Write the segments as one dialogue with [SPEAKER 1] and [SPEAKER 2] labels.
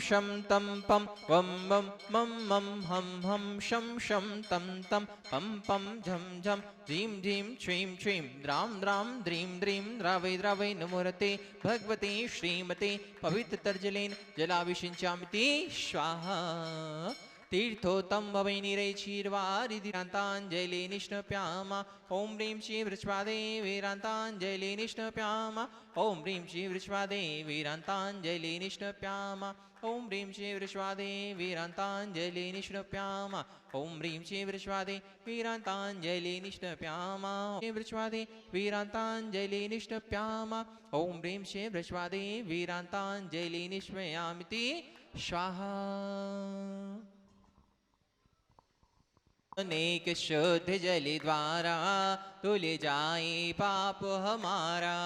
[SPEAKER 1] शं तं पं वं वं मं मं हं हं शं शं तं तं पं पं झं झं झीं झीं श्रीं श्रीं द्रां द्रां द्रीं द्रीं द्रावै द्रावै नमोरते भगवते श्रीमते पवित्रतर्जलेन जलाभिषिञ्चामिति स्वाहा। तीर्थोत्तम भवै निरैचीर्वारिधिरान्ताञ्जलि निष्णप्यामा ॐ ह्रीं श्री वृषभादेवीरान्ताञ्जलि निष्णप्यामा ॐ ह्रीं श्री वृषभादेवीरान्ताञ्जलि निष्णप्यामा ॐ ह्रीं श्री वृषभादेवीरान्ताञ्जलि निष्णप्यामा ॐ ह्रीं श्री वृषभादेवीरान्ताञ्जलि निष्णप्यामा श्री वृषभादेवीरान्ताञ्जलि निष्णप्यामा ॐ ह्रीं श्री वृषभादेवीरान्ताञ्जलि निष्णयामिति स्वाहा। अनेक शुद्ध जल द्वारा धुल जाए पाप हमारा,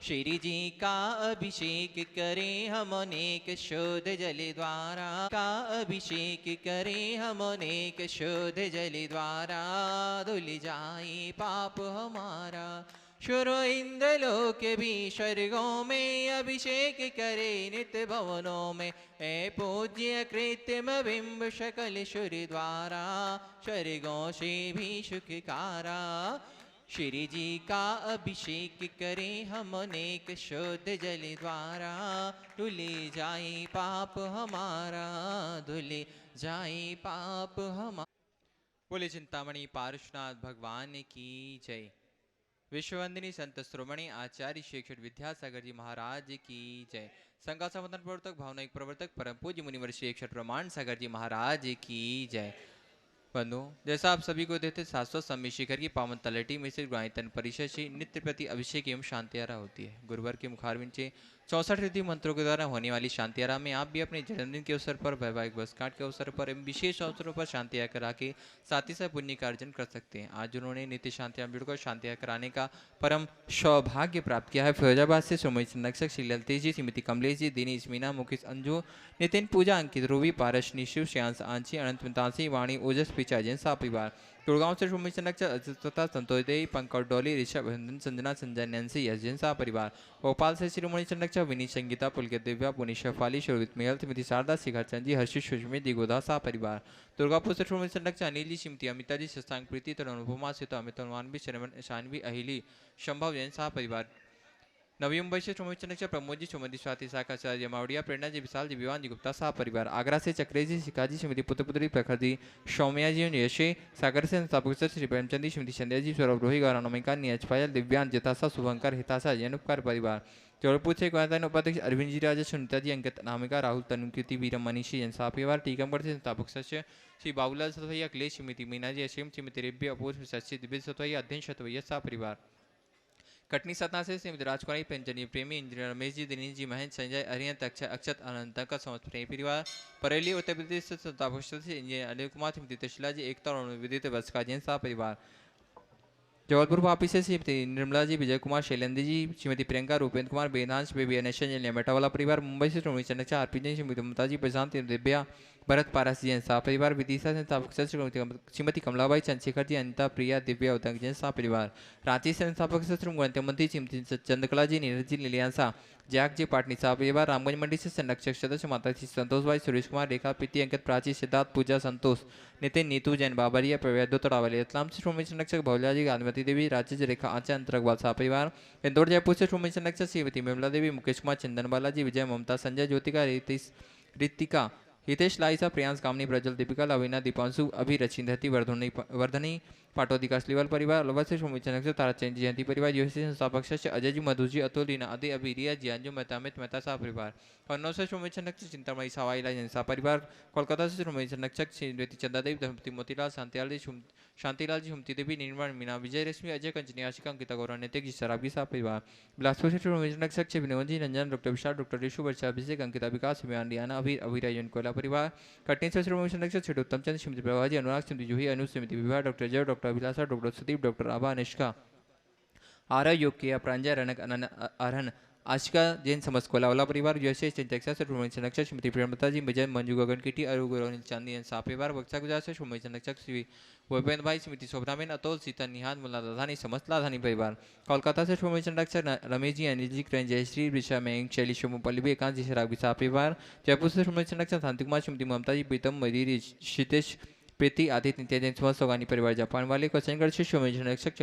[SPEAKER 1] श्री जी का अभिषेक करें हम अनेक शुद्ध जल द्वारा का अभिषेक करें हम अनेक शुद्ध जल द्वारा धुल जाए पाप हमारा। शुर इंद्रलोक भी स्वर्गों में अभिषेक करे नित्य भवनों में ए पूज्य कृत्रिम बिंब शकल शुर द्वारा स्वर्गों से भी सुखकारा। श्री जी का अभिषेक करें हम अनेक शुद्ध जल द्वारा धुले जाए पाप हमारा धुले जाए पाप हमारा। बोले चिंतामणि पार्श्वनाथ भगवान की जय। विश्ववंदिनी संत श्रोमणी आचार्य शिक्षक विद्यासागर जी महाराज की जय। संघ संवर्धन प्रवर्तक भावनायिक प्रवर्तक परम पूज्य मुनिवर श्री अक्षर प्रमाण सागर जी महाराज की जय। बंधु, जैसा आप सभी को देते शाश्वत सम्य शिखर की पावन तलहटी में से गायतन परिषद से नित्य प्रति अभिषेक एवं शांति आरा होती है। गुरुवार के मुखारविंद से 64 रिद्धि मंत्रों के द्वारा होने वाली शांति आरा में आप भी अपने जन्मदिन के अवसर पर, वैवाहिक वर्षगांठ के अवसर पर एवं विशेष अवसरों पर शांति आकर आके साथ ही साथ पुण्य का अर्जन कर सकते हैं। आज उन्होंने नित्य शांति जुड़कर शांति कराने का परम सौभाग्य प्राप्त किया है। फिरोजाबाद से सोमई संरक्षक श्री ललतेश जी, श्रीमती कमलेश जी, दिनेश मीना, मुकेश अंजू, नितिन पूजा, अंकित, रूबी, पारस, निशु, श्यांश, आंशी, अनंत मितांशी, वाणी, ओजस, पिचा जैन सा परिवार। गुड़गांव से सोमई संरक्षक तथा संतोष देवी, पंकज डोली, ऋषभ, संजना, संजय, नैन्सी, यश जैन सा परिवार। भोपाल से शिरोमणि संरक्षक विनीत, संगीता, पुलकित, दिव्या, पुनी, शफाली, शोभित, मेहल, श्रीमती शारदा, शिखर चंद जी, हर्षित, सुषमित, दिगोदा सा परिवार। दुर्गापुर से सोमई संरक्षक अनिल जी, श्रीमती अमिता जी, शशांक, प्रीति, तरुण, अनुपमा, सीता, अमित, मानवी, शरवण, शानवी, अहिली, संभव जैन सा परिवार। नवी मुंबई से सोमई संरक्षक प्रमोद जी, सुमति, स्वाति, शाखा, आचार्य मावड़िया, प्रेरणा जी, विशाल जी, विवान जी, गुप्ता सा परिवार। आगरा से चक्रे जी, शिखा जी, श्रीमती पुत्रपुत्री, प्रखर जी, सौम्या जी, यशे। सागर से संस्थापक श्री प्रेमचंद जी, श्रीमती संध्या जी, सौरभ रोही, गौरवनमिका, नीरज पायल, दिव्यांग, जतासा, शुभंकर, हितासा, जैनुपकार परिवार। जौलपुर से गौरतन उपाध्यक्ष अरविंद जी, राजा, सुनीता जी, अंकित, अनामिका, राहुल, तनुकृति, वीरम, मनीषी, जनसा परिवार। टीकमगढ़ से संस्थापक सदस्य श्री बाबूलाल सतवैया, अखिलेश, श्रीमती मीना जी, असीम, श्रीमती रेब्बी, अपूर्व, सचिव, दिव्य सतवैया, अध्यक्ष सतवैया सा परिवार। कटनी सतना से श्रीमती राजकुमारी, पेंचनी प्रेमी, इंजीनियर रमेश जी, दिनेश जी, महेंद्र, संजय, अरियंत, अक्षय, अक्षत, अनंत का समस्त प्रेमी परिवार। बरेली उत्तर प्रदेश से संस्थापक सदस्य इंजीनियर अनिल कुमार, श्रीमती तशिला जी, एकता और विदित वर्ष का जैन सा परिवार। जबलपुर वापी से श्रीमती निर्मला जी, विजय कुमार, शैलेंद्र जी, श्रीमती प्रियंका, रूपेंद्र कुमार, वेदांश, बेबी नेशन लेमेटा वाला परिवार। मुंबई से श्रीमती चंद्रचा, आरपी जी, श्रीमती ममता जी, प्रशांत, दिव्या, भरत, पारस जी, सा परिवार। विदिशा से संस्थापक सदस्य श्रीमती कमलाबाई, चंद्रशेखर जी, अनिता, प्रिया, दिव्या, उदंग जैन सा परिवार। रांची से संस्थापक सदस्य ग्रंथमंत्री श्रीमती चंद्रकला जी, नीरज जी, लिलियांसा, जैक जी, पाटनी सा परिवार। रामगंज मंडी से संरक्षक सदस्य माता श्री संतोष भाई, सुरेश कुमार, रेखा, प्रीति, अंकित, प्राची, सिद्धार्थ, पूजा, संतोष, नितिन, नीतू, जैन, बाबरिया, प्रवेद, तड़ावली। इस्लाम से श्रोमणी संरक्षक भौला जी, गांधीवती देवी, राज्य रेखा, आचा, अंतरकवाल सा परिवार। इंदौर जयपुर से श्रोमणी संरक्षक श्रीमती निर्मला देवी, मुकेश कुमार, चंदन बालाजी, विजय, ममता, संजय, ज्योतिका, रितिका, हितेश, लाइसा, प्रियांश, कामनी, प्रज्वल, दीपिका, लवीना, दीपांशु, अभी, रचिन, धरती, वर्धनी, पाटोदी कासलीवाल परिवार। लोवा से श्रोमणी संरक्षक ताराचंद जयंती परिवार। यूएस से संस्थापक सदस्य अजय जी, मधु जी, अतुल, रीना, अदय, अभी, रिया जी, अंजू, मेहता, अमित, मेहता सा परिवार। कन्नौज से श्रोमणी संरक्षक चिंतामणि, सवाईला जनसा परिवार। कोलकाता से श्रोमणी संरक्षक श्रीमती चंदादेवी, धर्मपति मोतीलाल, शांतिलाल जी, हुमती देवी, निर्मल, मीना, विजय रश्मि, अजय, कंचनी, आशिका, अंकिता, गौरव, नैतिक जी, शराबी सा परिवार। बिलासपुर से श्रोमणी संरक्षक श्री विनोद जी, रंजन, डॉक्टर विशाल, डॉक्टर ऋषु, वर्षा, अभिषेक, अंकिता, विकास, हिमान, रियाना, अभिराजन, कोयला परिवार। कटनी से श्रोमणी संरक्षक श्री उत्तम चंद, श्रीमती प्रभा जी, अनुराग, श्रीमती जूही, अनु, श्रीमती विवाह, डॉक्टर जय, डॉक्टर अभिलाषा, डॉक्टर सुदीप, डॉक्टर आभा, निष्का, आर्य योग किया, प्रांजय, रनक, अरहन, आज का जैन समाज कोलावला परिवार यूएसए चंचक्सा से श्रोमणी संरक्षक श्रीमती प्रियमता जी विजय मंजू गगन किटी अरु गुरु चांदी सा परिवार वक्ता गुजरात से श्रोमणी संरक्षक श्री वैपेंद्र भाई श्रीमती शोभनाबेन अतुल सीता निहाल मुला लाधानी समस्त लाधानी परिवार कोलकाता से श्रोमणी संरक्षक रमेश जी अनिल जी किरण जयश्री ऋषा में शैली शोमपल्ली भी एकांत जी शराब सा परिवार जयपुर से श्रोमणी संरक्षक शांति कुमार श्रीमती ममता जी प्रीतम मरीरी क्षितेश प्रीति आदित्य नित्यानंद समस्त सोगानी परिवार जापान वाले क्वेश्चन श्री श्रोमणी संरक्षक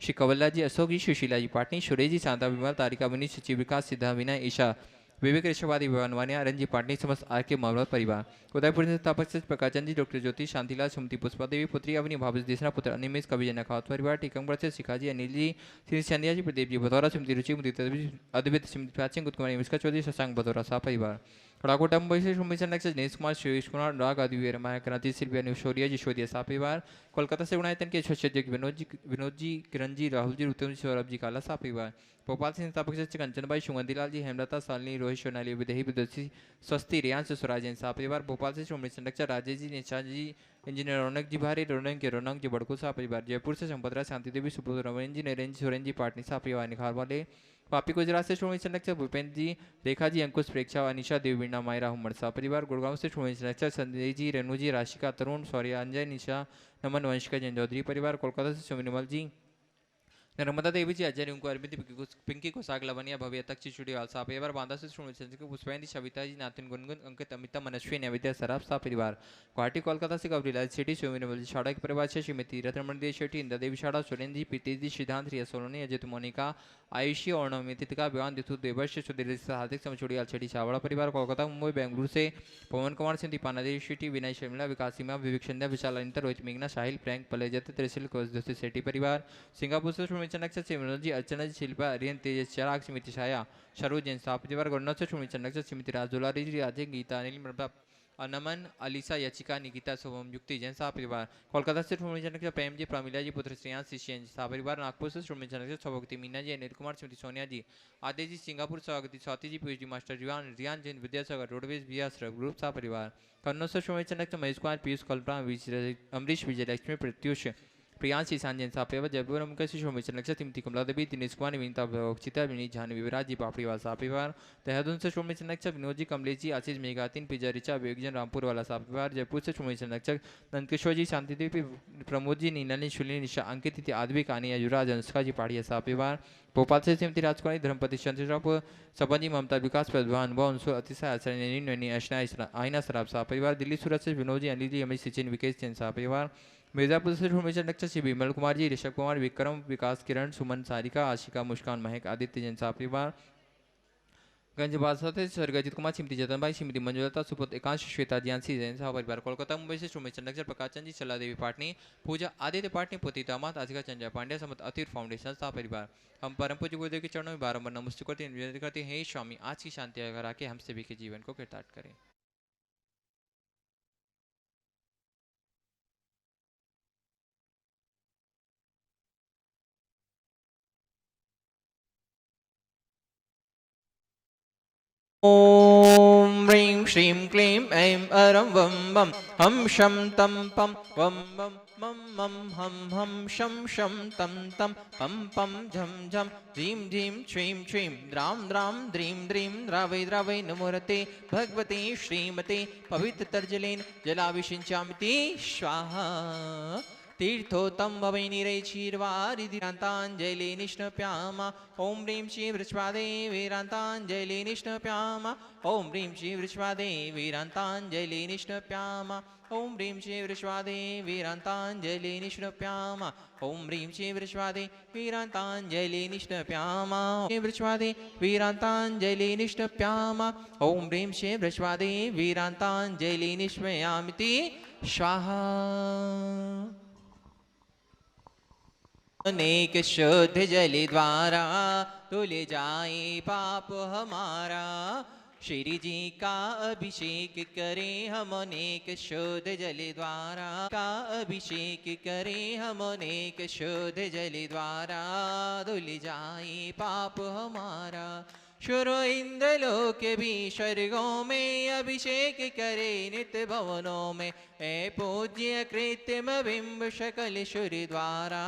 [SPEAKER 1] श्री कवल्ला जी अशोक जी सुशीला जी पाटनी सुरेश जी शांता विमल तारिका बनी सचिव विकास सिद्धा विनय ईशा विवेक ऋषवादी विवानवानिया रंजी पाटनी समस्त आर के मामला परिवार उदयपुर से स्थापक से प्रकाशन जी डॉक्टर ज्योति शांतिलाल सुमति पुष्पा देवी पुत्री अवनी भाभी देसना पुत्र अनिमेश कविजना खावत परिवार टीकमगढ़ से शिखाजी अनिल जी श्री चंदिया जी प्रदीप जी भदौरा सुमति रुचि अद्वित सिमति प्राचीन कुमारी मिश्का चौधरी शशांक भदौरा सा परिवार कड़ाकोटा मुंबई से श्रोमणी संरक्षक दिनेश कुमार सुरेश कुमार राग आदि रमाया क्रांति शिल्पी अनुशौर्या जी शोधिया सा परिवार कोलकाता से गुणायतन के अध्यक्ष विनोद जी किरण जी राहुल जी उत्तम जी सौरभ जी काला सा परिवार भोपाल से संस्थापक सचिव कंचनबाई शुगंदीलाल जी हेमलता सालनी रोहित सोनाली विदेही विदुषी स्वस्ति रियांश स्वराज सा परिवार भोपाल से श्रोमणी संरक्षक राजेश जी निशा जी इंजीनियर रौनक जी भारी रौनक जी बड़कू सा परिवार जयपुर से संपतराज शांति देवी सुपुत्र रवीन जी नरेंद्र सोरेन जी पाटनी सा परिवार निखार वाले वापी गुजरात से श्रोमणी संरक्षक भूपेंद्र जी रेखा जी अंकुश प्रेक्षा अनिशा देवी वीणा मायरा हुमर सा परिवार गुड़गांव से श्रोमणी संरक्षक संजय जी रेणु जी राशिका तरुण सौर्या अंजय निशा नमन वंशिका जैन चौधरी परिवार कोलकाता से सोमिनमल जी नर्मदा देवी जी अजय उनको अरविंद पिंकी कोसाग लवनिया भव्य तक चिचुड़ीवाल सा परिवार बांदा से श्रोमणी संरक्षक पुष्पेंद्र सविता जी नातिन गुनगुन अंकित अमिता मनस्वी नैवेद्य सराफ सा परिवार गुवाहाटी कोलकाता से गौरीलाल सेठी सोमिनमल जी शाड़ा के परिवार से श्रीमती रत्नमणि देवी शेट्टी इंदा देवी शाड़ा सुरेंद्र जी प्रीति जी सिद्धांत रिया सोलोनी अजय मोनिका आयुषी और नवमित का विवाह दिथु देवर्ष सुधीर से हार्दिक समचुड़ियाल छठी छावड़ा परिवार कोलकाता मुंबई बेंगलुरु से पवन कुमार सिंह दीपाना देवी शेट्टी विनय शर्मिला विकास सीमा विवेक संध्या विशाल अनिता रोहित मेघना साहिल प्रैंक पलेजत त्रिशिल कोसदोसी सेठी परिवार सिंगापुर से श्रोमणी संरक्षक सिमरन जी अर्चना जी शिल्पा रियन तेजस चिराग समिति छाया शरू जैन सा परिवार गन्नौर से श्रोमणी संरक्षक समिति राजदुलारी जी राजे गीता अनिल मृपा नमन अलीसा यचिका निकिता शुभम युक्ति जैन सा परिवार कोलकाता से श्रोमणी संरक्षक प्रेम जी प्रमिला जी पुत्र श्रेयांश शिष्यन सा परिवार नागपुर से श्रोमणी संरक्षक सौभक्ति मीना जी अनिल कुमार श्रीमती सोनिया जी आदि जी Singapore स्वागति Swati ji Piyush ji master Riyan Jain Vidyasagar roadways बिया ग्रुप सा परिवार कन्नौज से श्रोमणी संरक्षक महेश कुमार पीयूष कल्पना अमरीश विजयलक्ष्मी प्रत्युष प्रियांश ईशान जैन सापेवा जयपुर मुख्य श्रोमणी संरक्षक श्रीमती कमला देवी दिनेश कुमार विनीता चिता विनीत जाह्नवी विराज जी पापड़ीवाल सापेवार देहरादून से श्रोमणी संरक्षक विनोद जी कमलेश जी आशीष मेघातीन पिजा रिचा विवेकजन रामपुर वाला सापेवार जयपुर से श्रोमणी संरक्षक नंदकिशोर जी शांति देवी प्रमोद जी नीलानी शुलिनी निशा अंकित आदि कानिया युवराज अनुष्का जी पाड़िया सापेवार भोपाल से श्रीमती राजकुमारी धर्मपति चंद्रराव सपन जी ममता विकास प्रधान वंशु अतिशय आचरण आईना सराब सा परिवार दिल्ली सूरत से विनोद जी अनिल जी अमित सचिन विकेश जैन सा परिवार मिर्जापुर से श्रोमणी संरक्षक श्री विमल कुमार जी ऋषभ कुमार विक्रम विकास किरण सुमन सारिका आशिका मुस्कान महक आदित्य जैन सा परिवार गंजबाजा से स्वर्गजीत कुमार श्रीमती जतनबाई श्रीमती मंजुलता सुपुत्र एकांश श्वेता ज्ञानसी जैन सा परिवार कोलकाता मुंबई से श्रोमणी संरक्षक प्रकाश चंद जी चला देवी पाटनी पूजा आदित्य पाटनी पुत्री दामाद आजिका चंद्रा पांड्या समत अतीर फाउंडेशन सा परिवार हम परम पूज्य गुरुदेव के चरणों में बारंबार नमस्ते करते हैं हे स्वामी आज की शांति अगर आके हम सभी के जीवन को कृतार्थ करें। ओम ह्रीं श्रीं क्लीं ऐं अरं वं वं हम शं तं पं वं वं मं मं हम हम शं शं तं तं पं पं झं झं ह्रीं ह्रीं श्रीं श्रीं द्रां द्रां द्रीं द्रीं द्रावै नमोरते भगवते श्रीमते पवित्र तर्जलेन जलाभिषिञ्चामिति स्वाहा तीर्थोत्तम भवै निरैक्षीर्वारिधिरान्ताञ्जलि निष्णप्यामा ओं ह्रीं श्री वृषभादेवीरान्ताञ्जलि निष्णप्यामा ओं ह्रीं श्री वृषभादेवीरान्ताञ्जलि निष्णप्यामा ओं ह्रीं श्री वृषभादेवीरान्ताञ्जलि निष्णप्यामा ओं ह्रीं श्री वृषभादेवीरान्ताञ्जलि निष्णप्यामा वृषभादेवीरान्ताञ्जलि निष्णप्यामा ओं ह्रीं श्री वृषभादेवीरान्ताञ्जलि निष्णयामिति स्वाहा। अनेक शुद्ध जल द्वारा धुल जाए पाप हमारा श्री जी का अभिषेक करें हम अनेक शुद्ध जल द्वारा का अभिषेक करें हम अनेक शुद्ध जल द्वारा धुल जाए पाप हमारा शुरू इंद्रलोक भी स्वर्गों में अभिषेक करे नित्य भवनों में ए पूज्य कृत्रिम बिंब शकल शुर द्वारा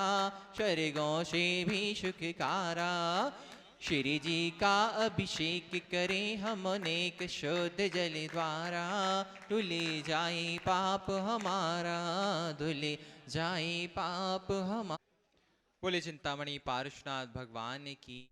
[SPEAKER 1] स्वर्गों से भी सुखकारा श्री जी का अभिषेक करें हम अनेक शुद्ध जल द्वारा, धुले जाए पाप हमारा, धुले जाए पाप हमारा। बोले चिंतामणि पार्श्वनाथ भगवान की।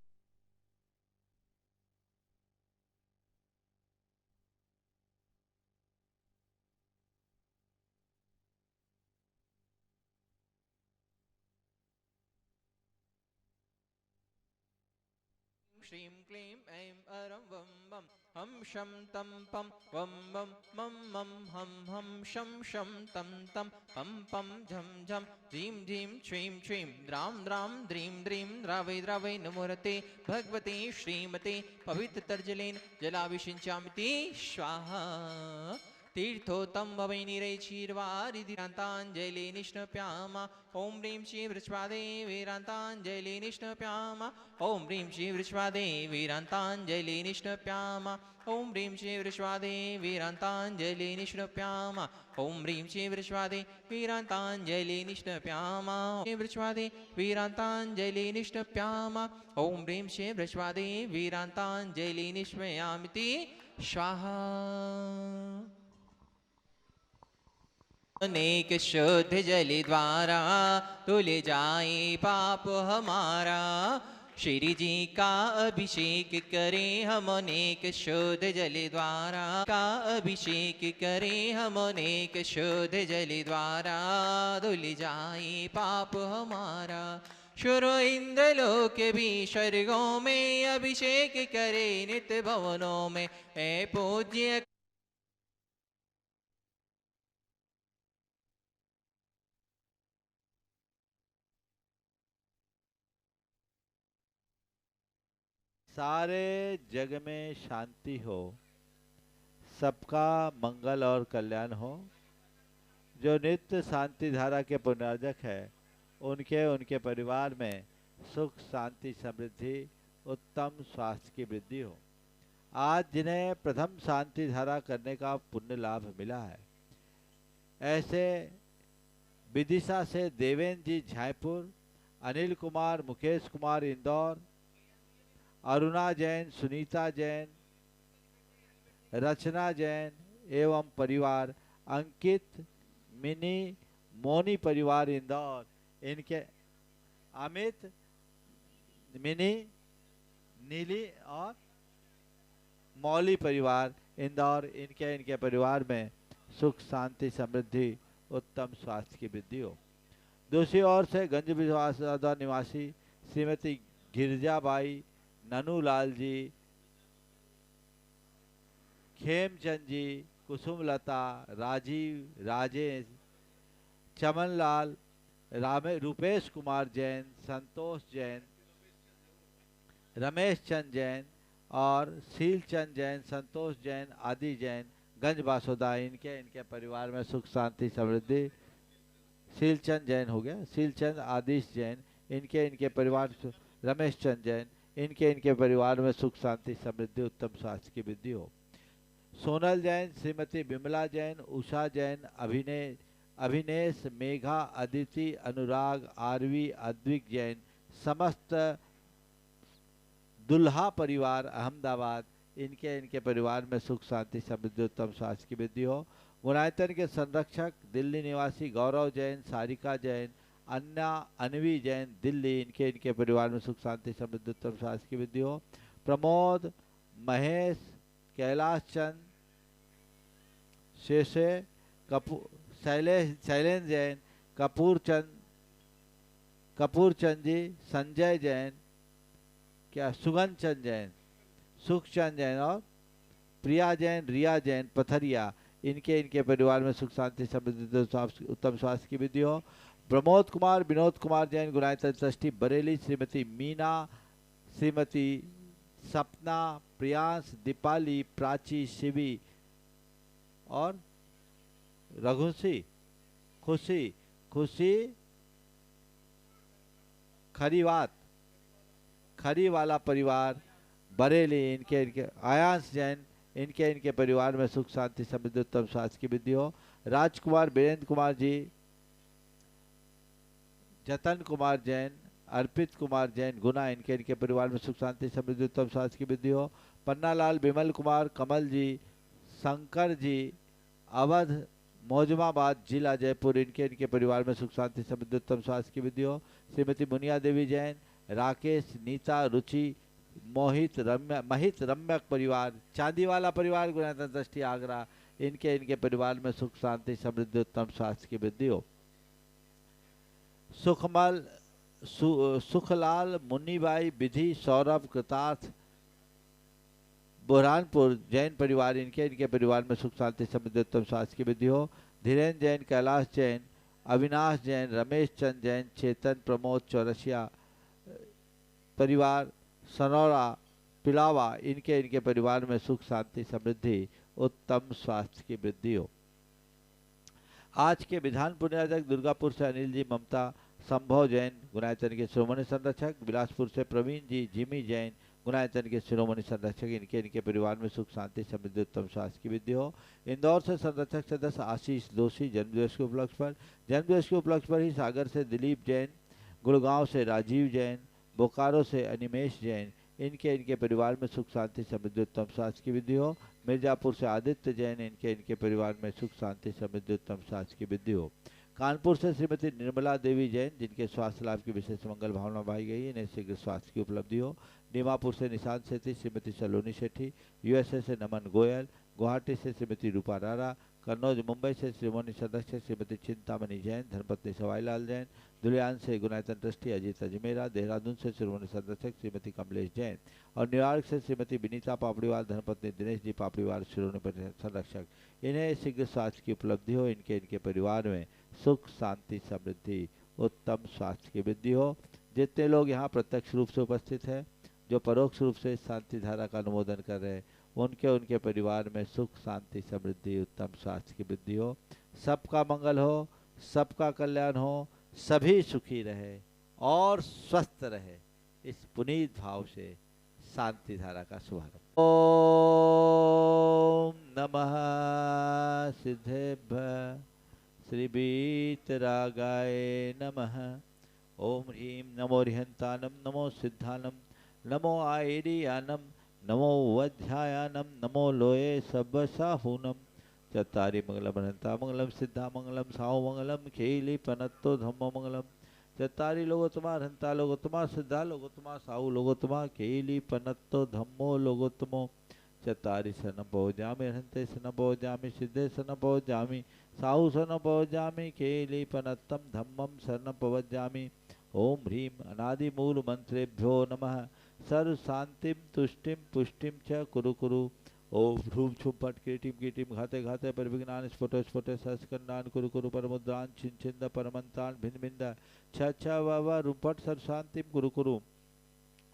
[SPEAKER 1] श्रीं क्लीं ऐं अरं वं वं हम शं तं पं वं वं मं मं हम हम शं शं तं तं पं पं झं झं ह्रीं ह्रीं श्रीं श्रीं द्रां द्रां द्रीं द्रीं द्रावै द्रावै नमोरते भगवते श्रीमते पवित्रतर्जलेन जलाभिषिञ्चामिति स्वाहा। तीर्थोत्तम भवै निरैचीर्वारिधिरान्ताञ्जलि निष्णप्यामा ॐ ह्रीं श्री वृषभादेवीरान्ताञ्जलि निष्णप्यामा ॐ ह्रीं श्री वृषभादेवीरान्ताञ्जलि निष्णप्यामा ॐ ह्रीं श्री वृषभादेवीरान्ताञ्जलि निष्णप्यामा ॐ ह्रीं श्री वृषभादेवीरान्ताञ्जलि निष्णप्यामा श्री वृषभादेवीरान्ताञ्जलि निष्णप्यामा ॐ ह्रीं श्री वृषभादेवीरान्ताञ्जलि निष्मयामिति स्वाहा। अनेक शुद्ध जल द्वारा, धुल जाए पाप हमारा, श्री जी का अभिषेक करें हम अनेक शुद्ध जल द्वारा, का अभिषेक करें हम अनेक शुद्ध जल द्वारा, धुल जाए पाप हमारा। शुरू इंद्रलोक भी स्वर्गों में अभिषेक करे नित्य भवनों में, है पूज्य
[SPEAKER 2] सारे जग में शांति हो, सबका मंगल और कल्याण हो। जो नित्य शांति धारा के पुनर्जक है, उनके उनके परिवार में सुख शांति समृद्धि उत्तम स्वास्थ्य की वृद्धि हो। आज जिन्हें प्रथम शांति धारा करने का पुण्य लाभ मिला है, ऐसे विदिशा से देवेंद्र जी झायपुर, अनिल कुमार मुकेश कुमार इंदौर, अरुणा जैन, सुनीता जैन, रचना जैन एवं परिवार, अंकित, मिनी, मोनी परिवार इंदौर, इनके अमित, मिनी, नीली और मौली परिवार इंदौर, इनके इनके परिवार में सुख शांति समृद्धि उत्तम स्वास्थ्य की वृद्धि हो। दूसरी ओर से गंज विश्वासदा निवासी श्रीमती गिरजाबाई, ननूलाल जी, खेमचंद जी, कुसुमलता, राजीव, राजेश, चमनलाल, रूपेश कुमार जैन, संतोष जैन, रमेश चंद जैन और शीलचंद जैन, संतोष जैन, आदि जैन, गंज बासोदा, इनके इनके परिवार में सुख शांति समृद्धि। शीलचंद जैन हो गया, शीलचंद आदिश जैन, इनके इनके परिवार, रमेश चंद जैन, इनके इनके परिवार में सुख शांति समृद्धि उत्तम स्वास्थ्य की वृद्धि हो। सोनल जैन, श्रीमती विमला जैन, उषा जैन, अभिनेश, मेघा, अदिति, अनुराग, आरवी, अद्विक जैन, समस्त दुल्हा परिवार अहमदाबाद, इनके इनके परिवार में सुख शांति समृद्धि उत्तम स्वास्थ्य की वृद्धि हो। मुनायतन के संरक्षक दिल्ली निवासी गौरव जैन, सारिका जैन, अन्ना, अनवी जैन, दिल्ली, इनके इनके परिवार में सुख शांति समृद्धि उत्तम स्वास्थ्य की वृद्धि हो। प्रमोद, महेश, कैलाश चंद, शेषे, कपूर, शैलेंद्र जैन, कपूर चंद जी, संजय जैन, क्या सुगंध चंद जैन, सुखचंद जैन और प्रिया जैन, रिया जैन, पथरिया, इनके इनके परिवार में सुख शांति समृद्धि उत्तम स्वास्थ्य की वृद्धि हो। प्रमोद कुमार, विनोद कुमार जैन, गुणायतन ट्रस्टी बरेली, श्रीमती मीना, श्रीमती सपना, प्रियांश, दीपाली, प्राची, शिवी और रघुसी, खुशी खरीवाला परिवार बरेली, इनके इनके आयांश जैन, इनके इनके परिवार में सुख शांति समृद्धि उत्तम स्वास्थ्य की वृद्धि हो। राजकुमार, वीरेंद्र कुमार जी, जतन कुमार जैन, अर्पित कुमार जैन गुना, इनके इनके परिवार में सुख शांति समृद्धि उत्तम स्वास्थ्य की वृद्धि हो। पन्नालाल विमल कुमार कमल जी, शंकर जी, अवध मौजमाबाद जिला जयपुर, इनके इनके परिवार में सुख शांति समृद्धि उत्तम स्वास्थ्य की वृद्धि हो। श्रीमती मुनिया देवी जैन, राकेश, नीता, रुचि, महित रम्यक परिवार, चांदीवाला परिवार, गुणायतन दृष्टि आगरा, इनके इनके परिवार में सुख शांति समृद्धि उत्तम स्वास्थ्य की वृद्धि हो। सुखमल सुखलाल, मुन्नीबाई, विधि, सौरभ, कृतार्थ, बुरहानपुर जैन परिवार, इनके इनके परिवार में सुख शांति समृद्धि उत्तम स्वास्थ्य की वृद्धि हो। धीरेन्द्र जैन, कैलाश जैन, अविनाश जैन, रमेश चंद जैन, चेतन, प्रमोद, चौरसिया परिवार, सनौरा, पिलावा, इनके इनके परिवार में सुख शांति समृद्धि उत्तम स्वास्थ्य की वृद्धि हो। आज के विधान पुण्यार्चक दुर्गापुर से अनिल जी, ममता, संभव जैन, गुणायतन के शिरोमणि संरक्षक, बिलासपुर से प्रवीण जी, जिमी जैन, गुणायतन के शिरोमणि संरक्षक, इनके इनके परिवार में सुख शांति समृद्धि उत्तम स्वास्थ्य की वृद्धि हो। इंदौर से संरक्षक सदस्य आशीष दोषी, जन्मदिवस के उपलक्ष्य पर ही सागर से दिलीप जैन, गुड़गांव से राजीव जैन, बोकारो से अनिमेश जैन, इनके इनके परिवार में सुख शांति समृद्धि उत्तम स्वास्थ्य की वृद्धि हो। मिर्जापुर से आदित्य जैन, इनके इनके परिवार में सुख शांति समृद्धि उत्तम स्वास्थ्य की वृद्धि हो। कानपुर से श्रीमती निर्मला देवी जैन, जिनके स्वास्थ्य लाभ की विशेष मंगल भावना भाई गई, इन्हें शीघ्र स्वास्थ्य की उपलब्धि हो। नीमापुर से निशांत सेठी, श्रीमती सलोनी सेठी, यूएसए से नमन गोयल, गुवाहाटी से श्रीमती रूपा रारा, कन्नौज मुंबई से शिरोमणि सदस्य श्रीमती चिंतामणि जैन, धर्मपत्नी सवाईलाल जैन, दुलियान से गुणायतन ट्रस्टी अजीत अजमेरा, देहरादून से शिरोमणि सदस्य श्रीमती कमलेश जैन और न्यूयॉर्क से श्रीमती विनीता पापड़ीवाल, धर्मपत्नी दिनेश जी पापड़ीवाल, शिरोमणि संरक्षक, इन्हें शीघ्र स्वास्थ्य की उपलब्धि हो। इनके इनके परिवार में सुख शांति समृद्धि उत्तम स्वास्थ्य की वृद्धि हो। जितने लोग यहाँ प्रत्यक्ष रूप से उपस्थित हैं, जो परोक्ष रूप से शांति धारा का अनुमोदन कर रहे हैं, उनके उनके परिवार में सुख शांति समृद्धि उत्तम स्वास्थ्य की वृद्धि हो। सबका मंगल हो, सबका कल्याण हो, सभी सुखी रहे और स्वस्थ रहे, इस पुनीत भाव से शांति धारा का शुभारंभ। ओम नमः सिद्धेभ्य श्री वीतरागाय नमः। ओम ह्रीं नमो रिहंतानम, नमो सिद्धानम, नमो आयरियानम, नमो वध्यायानम, नमो लोये सब्बसाहूनम। चत्तारि मंगलम हंता मंगलम, सिद्धा मंगलम, साहु मंगलम, खेली पनत्तो धम्म मंगलम। चत्तारि लोगोत्तमा हंता लोगोत्तमा, सिद्धा लोगोत्तमा, साहु लोगोत्तमा, खेली पनत्तो धम्मो लोगोत्तमो। चत्तारि शरणं भोजामि, हन्ते शरणं भोजामि, सिद्धे शरणं भोजामि, साहु शरणं भोजामि, खेली पनत्तं धम्मं शरणं भवजामि। ओम ह्रीं अनादि मूल मंत्रेभ्यो नमः। सर्व शांतिम तुष्टिम पुष्टिम च कुरु कुरु। ओम ह्रूम छुम फट कीटिम कीटिम घाते घाते परिविघ्नान स्फुटो स्फुटे सहस्कंडान कुरु कुरु परमुद्रान छिंद परमंतान भिन्न भिन्न छ छ व रूपट सर्व शांतिम कुरु कुरु।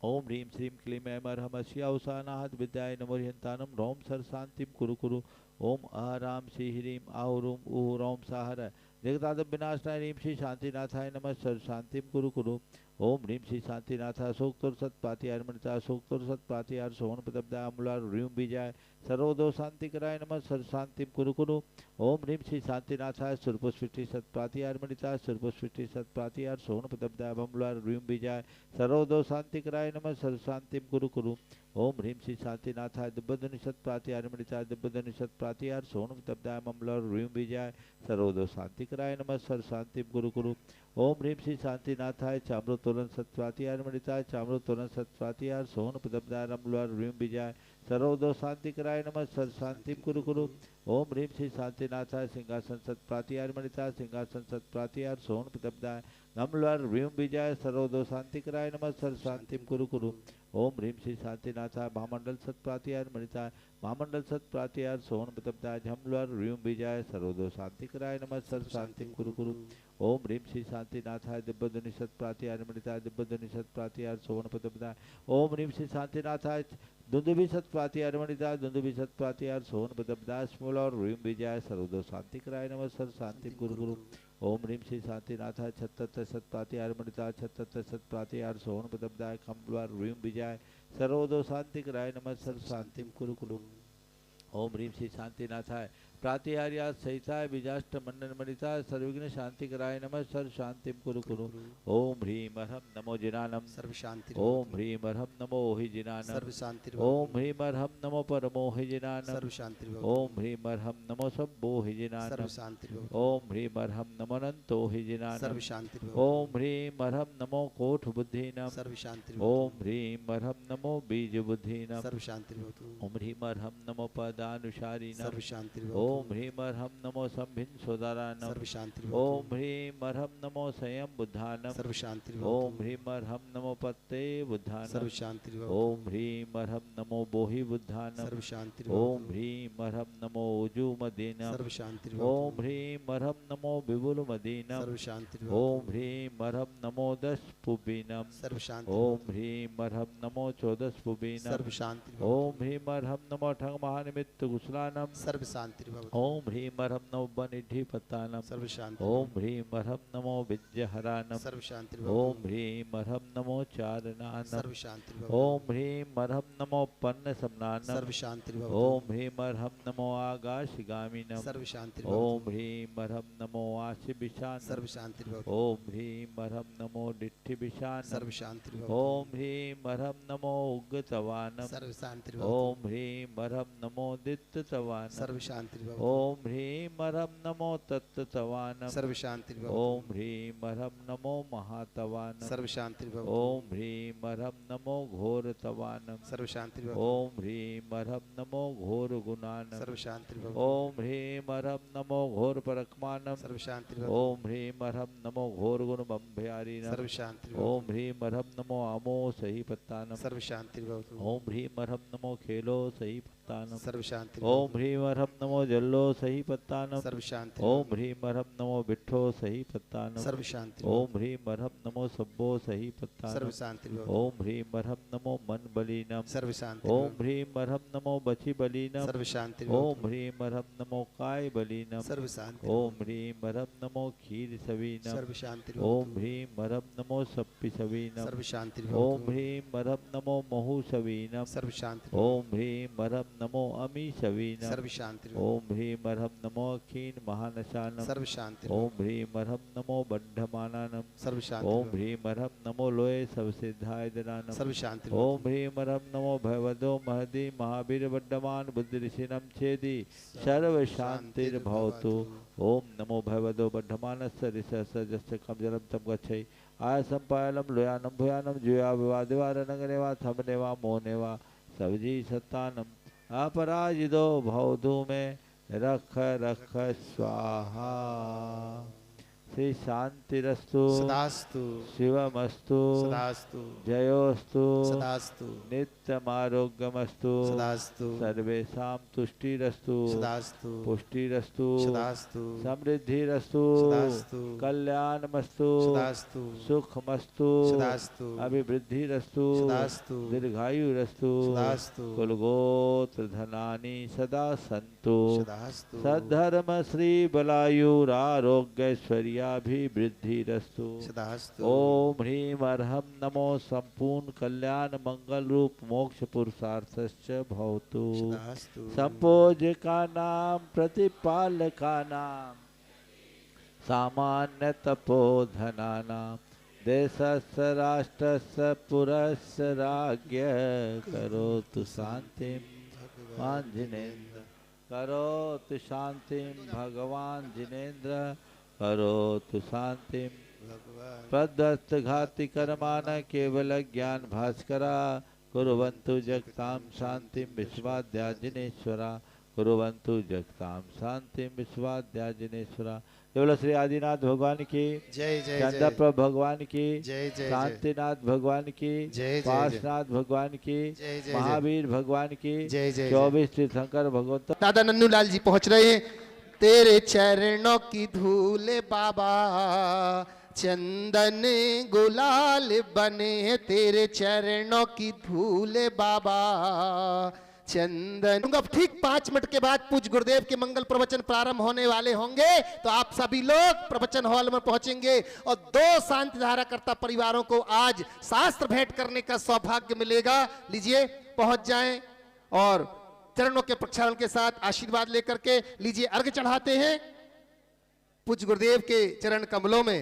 [SPEAKER 2] ओम ह्रीं श्रीं क्लीं ऐं अर्हं अस्यावसानाहत विद्याय नमो ह्यंतानम रोम सर्व शांतिम कुरु कुरु। ओम आराम श्री ह्रीं आहुरूम ऊह रोम साहर जगदादम विनाशनाय ह्रीं श्री शांतिनाथाय नमः सर्व शांतिम कुरु कुरु। ओम ह्रीं श्री शांतिनाथ अशोकतुर सत्पाति मणिता अशोकतुर सत्पाति सोहन प्रदब्दा अमूलार ह्रीं बीजाय सर्वदो शांति कराय नमः सर्व शांतिम कुरु कुरु। ओम ह्रीं श्री शांतिनाथाय सुरपुष्टि सत्पाति मणिता सुरपुष्टि सत्पाति सोहन प्रदब्दा अमूलार ह्रीं बीजाय सर्वदो शांति कराय नमः सर्व शांतिम कुरु कुरु। ओम ह्रीं श्री शांतिनाथाय दिव्यधनु सत्पाति मणिता दिव्यधनु सत्पाति सोहन प्रदब्दा अमूलार ह्रीं बीजाय सर्वदो शांति कराय नमः सर्व शांतिम कुरु कुरु। ओम ह्रीं श्री शांतिनाथाय चाम्रोत्तोलन सत्पाति मणिताय चाम्रोत्तोलन सत्पाति सोहन प्रदब्दाय अमूलार ह्रीं बीजाय सर्वदो शांति कराय नमः सर्व शांतिम कुरु कुरु। ओम ह्रीं श्री शांतिनाथाय सिंहासन सत्पाति मणिताय सिंहासन सत्पाति सोहन प्रदब्दाय अमूलार ह्रीं बीजाय सर्वदो शांति कराय नमः सर्व शांतिम कुरु कुरु। ओम ह्रीं श्री शांतिनाथाय महामंडल सत्पाति मणिताय महामंडल सत्पाति सोहन प्रदब्दाय झमलार ह्रीं बीजाय सर्वदो शांति कराय नमः सर्व शांतिम कुरु कुरु। ओम ह्रीं श्री शांतिनाथाय दिव्यधनु सत्पाति मणिताय दिव्यधनु सत्पाति सोहन प्रदब्दाय। ओम ह्रीं श्री शांतिनाथाय दुंदुभि सत्पाति मणिताय दुंदुभि सत्पाति सोहन प्रदब्दाय स्मूलार ह्रीं बीजाय सर्वदो शांति कराय नमः सर्व शांतिम कुरु कुरु। ओम ह्रीं श्री शांतिनाथाय छत्तर सत्पाति मणिताय छत्तर सत्पाति सोहन प्रदब्दाय खम्बलार ह्रीं बीजाय सर्वदो शांति कराय नमः सर्व शांतिम कुरु कुरु। ओम ह्रीं श्री शांतिनाथाय प्रातिहार्यात् सहिताय बीजाष्ट मंडन मणिता सर्वविघ्न शांति कराय नमः सर्व शांतिम कुरु कुरु। ओम ह्रीम अर्हम नमो जिनानम
[SPEAKER 3] सर्व शांति
[SPEAKER 2] ओम ह्रीम अर्हम नमो हि जिनानम
[SPEAKER 3] सर्व शांति
[SPEAKER 2] ओम ह्रीम अर्हम नमो परमो हि जिनानम
[SPEAKER 3] सर्व शांति
[SPEAKER 2] ओम ह्रीम अर्हम नमो सब्बो हि जिनानम
[SPEAKER 3] सर्व शांति
[SPEAKER 2] ओम ह्रीम अर्हम नमो अनंतो हि जिनानम
[SPEAKER 3] सर्व शांति
[SPEAKER 2] ओम ह्रीम अर्हम नमो कोठ बुद्धिनम
[SPEAKER 3] सर्व शांति
[SPEAKER 2] ओम ह्रीम अर्हम नमो बीज बुद्धिनम
[SPEAKER 3] सर्व शांति
[SPEAKER 2] ओम ह्रीम अर्हम नमो पदानुसारिणम
[SPEAKER 3] सर्व शांति
[SPEAKER 2] ओम ह्रीम अर्हम नमो संभिन्न सोदारानम
[SPEAKER 3] सर्व शांति
[SPEAKER 2] ओम ह्रीम अर्हम नमो संयम बुद्धानम
[SPEAKER 3] सर्व शांति
[SPEAKER 2] ओम ह्रीम अर्हम नमो पत्ते बुद्धानम
[SPEAKER 3] सर्व शांति
[SPEAKER 2] ओम ह्रीम अर्हम नमो बोहि बुद्धानम
[SPEAKER 3] सर्व शांति
[SPEAKER 2] ओम ह्रीम अर्हम नमो उजु मदीनम
[SPEAKER 3] सर्व शांति
[SPEAKER 2] ओम ह्रीम अर्हम नमो विपुल मदीनम
[SPEAKER 3] सर्व शांति
[SPEAKER 2] ओम ह्रीम अर्हम नमो दश पुबीनम
[SPEAKER 3] सर्व शांति
[SPEAKER 2] ओम ह्रीम अर्हम नमो चौदश पुबीनम
[SPEAKER 3] सर्व शांति
[SPEAKER 2] ओम ह्रीम अर्हम नमो ठंग महानिमित्त गुसलानम
[SPEAKER 3] सर्व शांति
[SPEAKER 2] ओम ह्रीम अर्हम नमो बनिधि पत्तानम
[SPEAKER 3] सर्व शांति
[SPEAKER 2] ओम ह्रीम अर्हम नमो विद्यहरानम
[SPEAKER 3] सर्व शांति
[SPEAKER 2] ओम ह्रीम अर्हम नमो चारनानम
[SPEAKER 3] सर्व शांति
[SPEAKER 2] ओम ह्रीम अर्हम नमो पन्न समनानम
[SPEAKER 3] सर्व शांति
[SPEAKER 2] ओम ह्रीम अर्हम नमो आकाशगामिनम
[SPEAKER 3] सर्व शांति
[SPEAKER 2] ओम ह्रीम अर्हम नमो आशिबिशानम
[SPEAKER 3] सर्व शांति
[SPEAKER 2] ओम ह्रीम अर्हम नमो डिट्ठिबिशानम
[SPEAKER 3] सर्व शांति
[SPEAKER 2] ओम ह्रीम अर्हम नमो उग्गतवानम
[SPEAKER 3] सर्व शांति
[SPEAKER 2] ओम ह्रीम अर्हम नमो दित्तवानम
[SPEAKER 3] सर्व शांति
[SPEAKER 2] ओम ह्रीम अर्हम नमो तत्तवानम
[SPEAKER 3] सर्व शांति
[SPEAKER 2] ओम ह्रीम अर्हम नमो महातवानम
[SPEAKER 3] सर्व शांति
[SPEAKER 2] ओम ह्रीम अर्हम नमो घोरतवानम
[SPEAKER 3] सर्व शांति
[SPEAKER 2] ओम ह्रीम अर्हम नमो घोर गुणानम
[SPEAKER 3] सर्व शांति
[SPEAKER 2] ओम ह्रीम अर्हम नमो घोर परकमानम
[SPEAKER 3] सर्व शांति
[SPEAKER 2] ओम ह्रीम अर्हम नमो घोर गुण बम्भयारीनम
[SPEAKER 3] सर्व शांति
[SPEAKER 2] ओम ह्रीम अर्हम नमो अमो सही पत्तानम
[SPEAKER 3] सर्व शांति
[SPEAKER 2] ओम ह्रीम अर्हम नमो खेलो सही पत्तानम
[SPEAKER 3] सर्व शांति
[SPEAKER 2] ओम ह्रीम अर्हम नमो जल्लो सही पत्तानम
[SPEAKER 3] सर्व शांति
[SPEAKER 2] ओम ह्रीम अर्हम नमो बिट्ठो सही पत्तानम
[SPEAKER 3] सर्व शांति
[SPEAKER 2] ओम ह्रीम अर्हम नमो सब्बो सही
[SPEAKER 3] सर्व
[SPEAKER 2] पत्तानम
[SPEAKER 3] शांति
[SPEAKER 2] ओम ह्रीम अर्हम नमो मन बलीनम
[SPEAKER 3] सर्व शांति
[SPEAKER 2] ओम ह्रीम अर्हम नमो बची बलीनम
[SPEAKER 3] सर्व शांति
[SPEAKER 2] ओम ह्रीम अर्हम नमो काय बलीनम
[SPEAKER 3] सर्व शांति
[SPEAKER 2] ओम ह्रीम अर्हम नमो खीर सवीनम
[SPEAKER 3] सर्व शांति
[SPEAKER 2] ओम ह्रीम अर्हम नमो सप्पि सवीनम
[SPEAKER 3] सर्व शांति
[SPEAKER 2] ओम ह्रीम अर्हम नमो महु सवीनम
[SPEAKER 3] सर्व शांति
[SPEAKER 2] ओम ह्रीम अर्हम नमो अमी सवीनम
[SPEAKER 3] सर्व शांति
[SPEAKER 2] ओम ह्रीम अर्हम नमो अखीन महानशानम
[SPEAKER 3] सर्व शांति
[SPEAKER 2] ओम ह्रीम अर्हम नमो बंधमानम
[SPEAKER 3] सर्व
[SPEAKER 2] ओम
[SPEAKER 3] शांति
[SPEAKER 2] ह्रीम अर्हम नमो लोय सबसिद्धाय दनानम
[SPEAKER 3] सर्व शांति
[SPEAKER 2] ओम ह्रीम अर्हम नमो भयवदो महदी महावीर बड्डमान बुद्धि ऋषिनम छेदी सर्व शांतिर्भवतु ओम नमो भयवदो बड्डमानस्य ऋषस्य कमजलम तम गच्छै आयसम पायलम लोयानम भूयानम जुया विवादिवार नगरेवा थमनेवा मोनेवा सवजी सत्तानम अपराजितो भवधू में रख रख स्वाहा श्री शांतिरस्तु
[SPEAKER 3] सदास्तु
[SPEAKER 2] शिवमस्तु
[SPEAKER 3] सदास्तु
[SPEAKER 2] जयोस्तु
[SPEAKER 3] सदास्तु
[SPEAKER 2] नित्यमारोग्यमस्तु
[SPEAKER 3] सदास्तु
[SPEAKER 2] सर्वेषां तुष्टिरस्तु
[SPEAKER 3] सदास्तु
[SPEAKER 2] पुष्टिरस्तु
[SPEAKER 3] सदास्तु
[SPEAKER 2] समृद्धिरस्तु
[SPEAKER 3] सदास्तु
[SPEAKER 2] कल्याणमस्तु
[SPEAKER 3] सदास्तु
[SPEAKER 2] सुखमस्तु
[SPEAKER 3] सदास्तु
[SPEAKER 2] अभिवृद्धिरस्तु
[SPEAKER 3] सदास्तु
[SPEAKER 2] दीर्घायुरस्तु
[SPEAKER 3] सदास्तु
[SPEAKER 2] कुलगोत्र धनानि सदा सन्तु
[SPEAKER 3] सदास्तु
[SPEAKER 2] सद्धर्म श्री बलायुरारोग्यैश्वर्याभिवृद्धिरस्तु
[SPEAKER 3] सदास्तु
[SPEAKER 2] ओम ह्रीम अर्हम नमो संपूर्ण कल्याण मंगल रूप मोक्ष पुरुषार्थश्च भवतु
[SPEAKER 3] सदास्तु
[SPEAKER 2] संपोजका नाम प्रतिपालका नाम सामान्य तपोधना नाम देशस्य राष्ट्रस्य पुरस्य राज्ञ करोतु शांतिं जिनेन्द्र करोतु शांतिं भगवान जिनेन्द्र करोतु शांतिं प्रदत्त घाति कर्मान केवल ज्ञान भास्करा कुर्वन्तु जगतां शांतिं विश्वाद्या जिनेश्वरा कुर्वन्तु जगतां शांतिं विश्वाद्या जिनेश्वरा। केवल श्री आदिनाथ भगवान की
[SPEAKER 3] जय जय
[SPEAKER 2] चंद्रप्रभ भगवान की
[SPEAKER 3] जय जय
[SPEAKER 2] शांतिनाथ भगवान की
[SPEAKER 3] जय जय
[SPEAKER 2] पार्शनाथ भगवान की
[SPEAKER 3] जय जय
[SPEAKER 2] महावीर भगवान की
[SPEAKER 3] जय जय
[SPEAKER 2] 24 तीर्थंकर भगवंत।
[SPEAKER 3] दादा नन्नूलाल जी पहुंच रहे हैं। तेरे चरणों की धूल बाबा चंदन गुलाल बने, तेरे चरणों की धूल बाबा चंदन। अब ठीक 5 मिनट के बाद पूज्य गुरुदेव के मंगल प्रवचन प्रारंभ होने वाले होंगे, तो आप सभी लोग प्रवचन हॉल में पहुंचेंगे और 2 शांति धाराकर्ता परिवारों को आज शास्त्र भेंट करने का सौभाग्य मिलेगा। लीजिए पहुंच जाएं और चरणों के प्रक्षालन के साथ आशीर्वाद लेकर के लीजिए अर्घ चढ़ाते हैं पूज्य गुरुदेव के चरण कमलों में।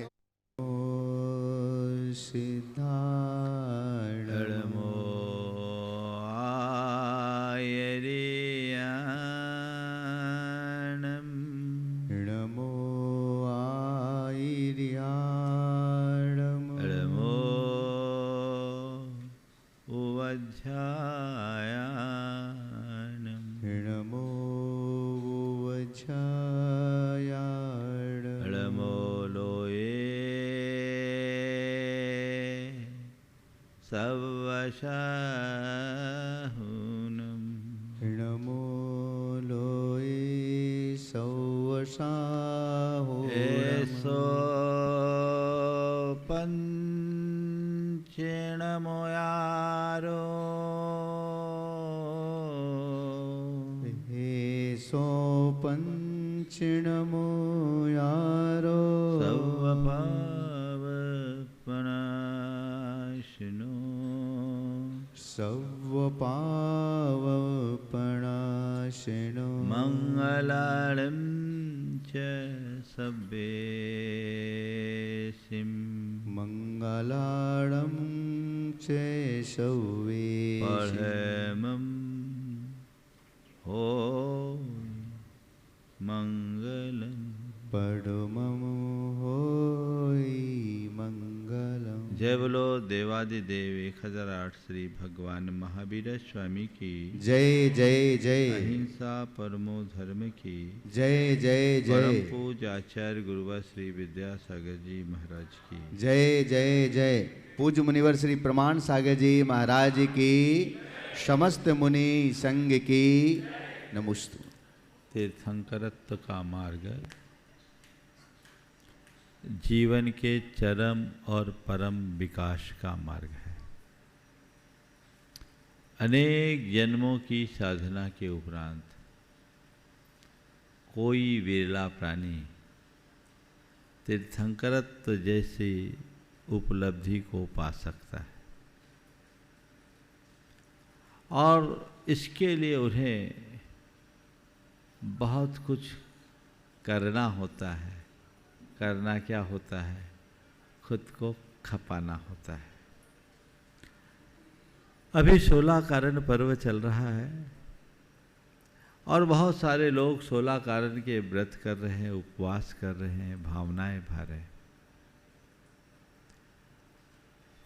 [SPEAKER 4] नमो लोये सवसाहो
[SPEAKER 2] एसो पंचेणमोयारो
[SPEAKER 4] एसो पंचेणमोयारो सर्वपावपणाशिनो
[SPEAKER 2] मंगलार्णं च सब्बेसिं
[SPEAKER 4] मंगलार्णं च सव्वेसिं
[SPEAKER 2] परमं हो मंगलम
[SPEAKER 4] परमं होय मंगलम।
[SPEAKER 2] जय बोलो देवादिदेव 1008 श्री भगवान महावीर स्वामी की
[SPEAKER 4] जय जय जय।
[SPEAKER 2] अहिंसा परमो धर्म की
[SPEAKER 4] जय जय
[SPEAKER 2] परम
[SPEAKER 4] जय।
[SPEAKER 2] पूज्य आचार्य गुरुवर श्री विद्यासागर जी महाराज की
[SPEAKER 4] जय जय जय। पूज्य मुनिवर श्री प्रमाण सागर जी महाराज की समस्त मुनि संघ की नमोस्तु।
[SPEAKER 2] तीर्थंकरत्व का मार्ग जीवन के चरम और परम विकास का मार्ग है। अनेक जन्मों की साधना के उपरांत कोई विरला प्राणी तीर्थंकरत्व जैसी उपलब्धि को पा सकता है और इसके लिए उन्हें बहुत कुछ करना होता है। करना क्या होता है? खुद को खपाना होता है। अभी 16 कारण पर्व चल रहा है और बहुत सारे लोग 16 कारण के व्रत कर रहे हैं, उपवास कर रहे हैं, भावनाएं भर रहे हैं।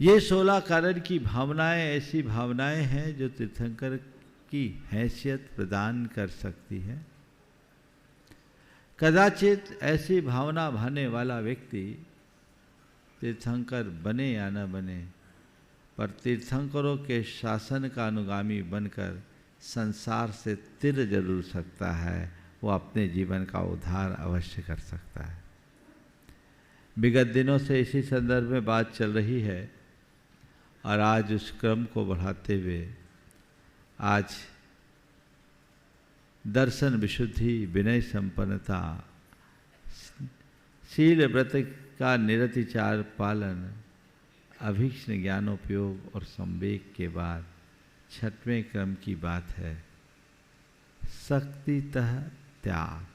[SPEAKER 2] ये 16 कारण की भावनाएं ऐसी भावनाएं हैं जो तीर्थंकर की हैसियत प्रदान कर सकती है। कदाचित ऐसी भावना भाने वाला व्यक्ति तीर्थंकर बने या न बने, पर तीर्थंकरों के शासन का अनुगामी बनकर संसार से तिर जरूर सकता है। वो अपने जीवन का उद्धार अवश्य कर सकता है। विगत दिनों से इसी संदर्भ में बात चल रही है और आज उस क्रम को बढ़ाते हुए आज दर्शन विशुद्धि, विनय संपन्नता, शील व्रत का निरतिचार पालन, अभीक्ष्ण ज्ञानोपयोग और संवेग के बाद 6वें क्रम की बात है शक्तितः त्याग।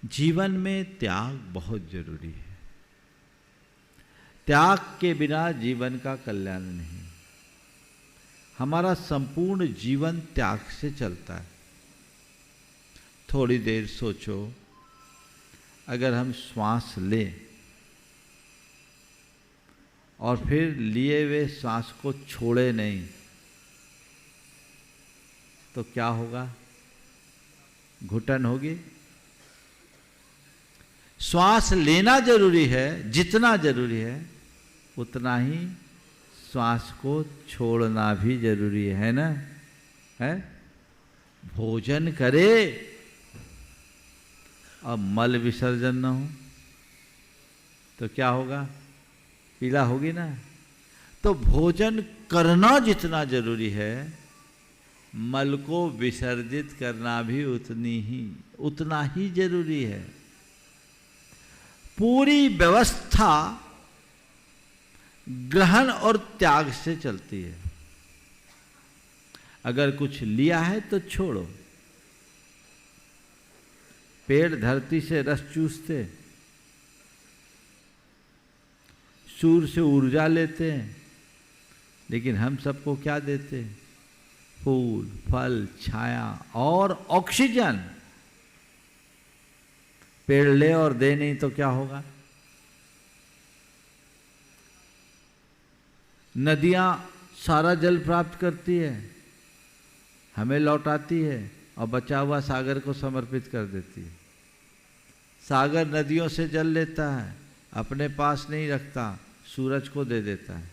[SPEAKER 2] जीवन में त्याग बहुत जरूरी है। त्याग के बिना जीवन का कल्याण नहीं। हमारा संपूर्ण जीवन त्याग से चलता है। थोड़ी देर सोचो, अगर हम श्वास लें और फिर लिए हुए श्वास को छोड़े नहीं तो क्या होगा? घुटन होगी। श्वास लेना जरूरी है, जितना जरूरी है उतना ही श्वास को छोड़ना भी जरूरी है ना? है? भोजन करे और मल विसर्जन न हो तो क्या होगा? पीड़ा होगी ना। तो भोजन करना जितना जरूरी है, मल को विसर्जित करना भी उतना ही जरूरी है। पूरी व्यवस्था ग्रहण और त्याग से चलती है। अगर कुछ लिया है तो छोड़ो। पेड़ धरती से रस चूसते, सूर्य से ऊर्जा लेते हैं, लेकिन हम सबको क्या देते हैं? फूल, फल, छाया और ऑक्सीजन। पेड़ ले और दे नहीं तो क्या होगा? नदियां सारा जल प्राप्त करती है, हमें लौटाती है और बचा हुआ सागर को समर्पित कर देती है। सागर नदियों से जल लेता है, अपने पास नहीं रखता, सूरज को दे देता है।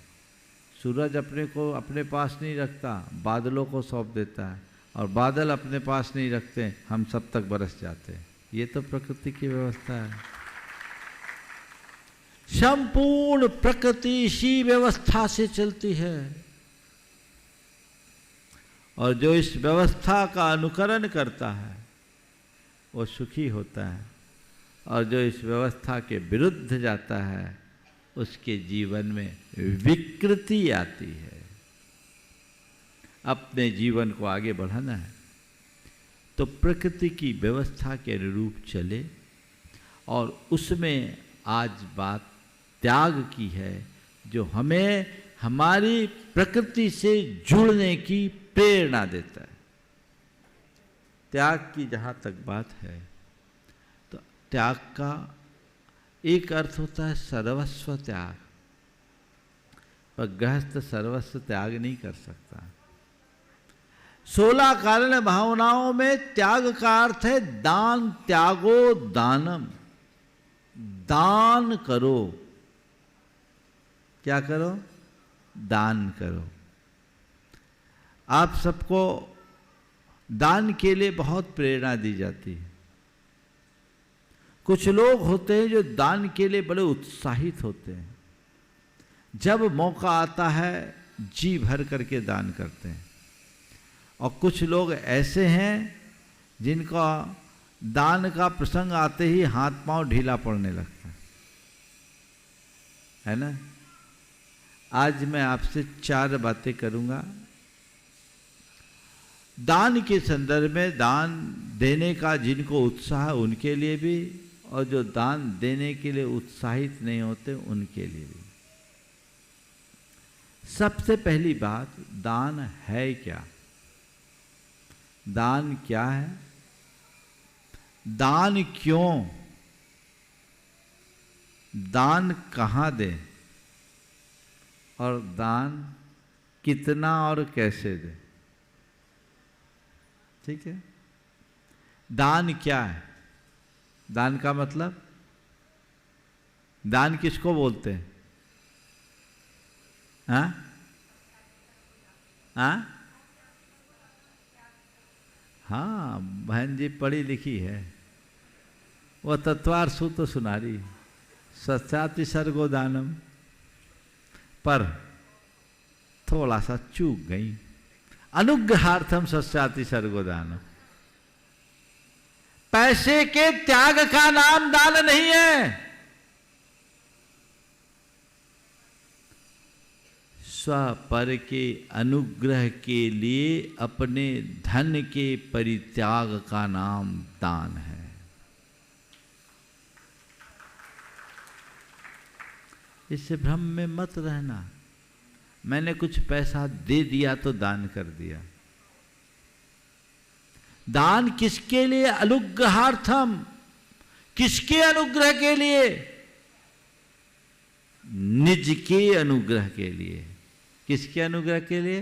[SPEAKER 2] सूरज अपने को अपने पास नहीं रखता, बादलों को सौंप देता है, और बादल अपने पास नहीं रखते, हम सब तक बरस जाते हैं। ये तो प्रकृति की व्यवस्था है। संपूर्ण प्रकृति इसी व्यवस्था से चलती है, और जो इस व्यवस्था का अनुकरण करता है वो सुखी होता है, और जो इस व्यवस्था के विरुद्ध जाता है उसके जीवन में विकृति आती है। अपने जीवन को आगे बढ़ाना है तो प्रकृति की व्यवस्था के अनुरूप चले, और उसमें आज बात त्याग की है, जो हमें हमारी प्रकृति से जुड़ने की प्रेरणा देता है। त्याग की जहाँ तक बात है तो त्याग का एक अर्थ होता है सर्वस्व त्याग, पर गृहस्थ सर्वस्व त्याग नहीं कर सकता। 16 कारण भावनाओं में त्याग का अर्थ है दान, त्यागो दानम। दान करो। क्या करो? दान करो। आप सबको दान के लिए बहुत प्रेरणा दी जाती है। कुछ लोग होते हैं जो दान के लिए बड़े उत्साहित होते हैं, जब मौका आता है जी भर करके दान करते हैं। और कुछ लोग ऐसे हैं जिनका दान का प्रसंग आते ही हाथ पांव ढीला पड़ने लगता है ना। आज मैं आपसे 4 बातें करूंगा दान के संदर्भ में। दान देने का जिनको उत्साह है उनके लिए भी, और जो दान देने के लिए उत्साहित नहीं होते उनके लिए भी। सबसे पहली बात, दान है क्या? दान क्या है? दान क्यों? दान कहाँ दें? और दान कितना और कैसे दें? ठीक है। दान क्या है? दान का मतलब, दान किसको बोलते हैं? हाँ हाँ हाँ, बहन जी पढ़ी लिखी है, वो तत्वार सूत्र सुना रही। सत्याति सर्गो दानम, पर थोड़ा सा चूक गई। अनुग्रहार्थम सस्याति सर्गोदान। पैसे के त्याग का नाम दान नहीं है। स्वपर के अनुग्रह के लिए अपने धन के परित्याग का नाम दान है। इससे भ्रम में मत रहना, मैंने कुछ पैसा दे दिया तो दान कर दिया। दान किसके लिए? अनुग्रहार्थम। किसके अनुग्रह के लिए? निज के अनुग्रह के लिए। किसके अनुग्रह के लिए?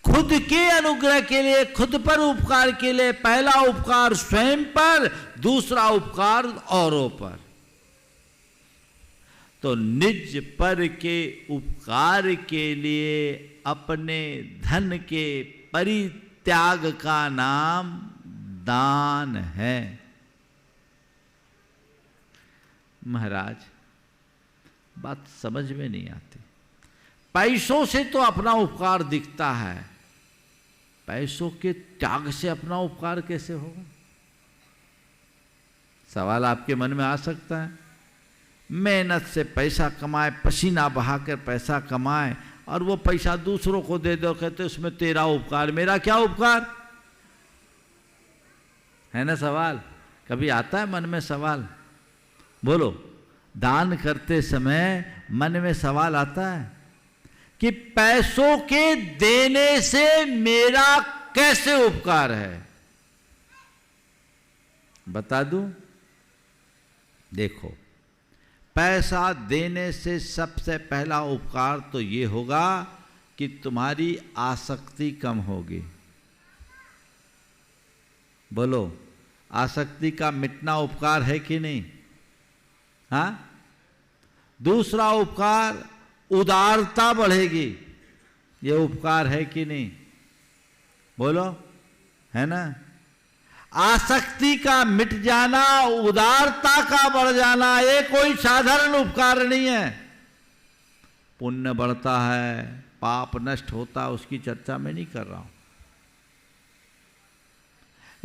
[SPEAKER 2] खुद के अनुग्रह के लिए, खुद पर उपकार के लिए। पहला उपकार स्वयं पर, दूसरा उपकार औरों पर। तो निज पर के उपकार के लिए अपने धन के परित्याग का नाम दान है। महाराज, बात समझ में नहीं आती। पैसों से तो अपना उपकार दिखता है, पैसों के त्याग से अपना उपकार कैसे होगा? सवाल आपके मन में आ सकता है। मेहनत से पैसा कमाए, पसीना बहाकर पैसा कमाए, और वो पैसा दूसरों को दे दो, कहते उसमें तेरा उपकार, मेरा क्या उपकार है ना? सवाल कभी आता है मन में सवाल? बोलो, दान करते समय मन में सवाल आता है कि पैसों के देने से मेरा कैसे उपकार है? बता दूं? देखो, पैसा देने से सबसे पहला उपकार तो ये होगा कि तुम्हारी आसक्ति कम होगी। बोलो, आसक्ति का मिटना उपकार है कि नहीं? हाँ? दूसरा उपकार, उदारता बढ़ेगी। ये उपकार है कि नहीं? बोलो, है ना? आसक्ति का मिट जाना, उदारता का बढ़ जाना, ये कोई साधारण उपकार नहीं है। पुण्य बढ़ता है, पाप नष्ट होता, उसकी चर्चा मैं नहीं कर रहा हूं,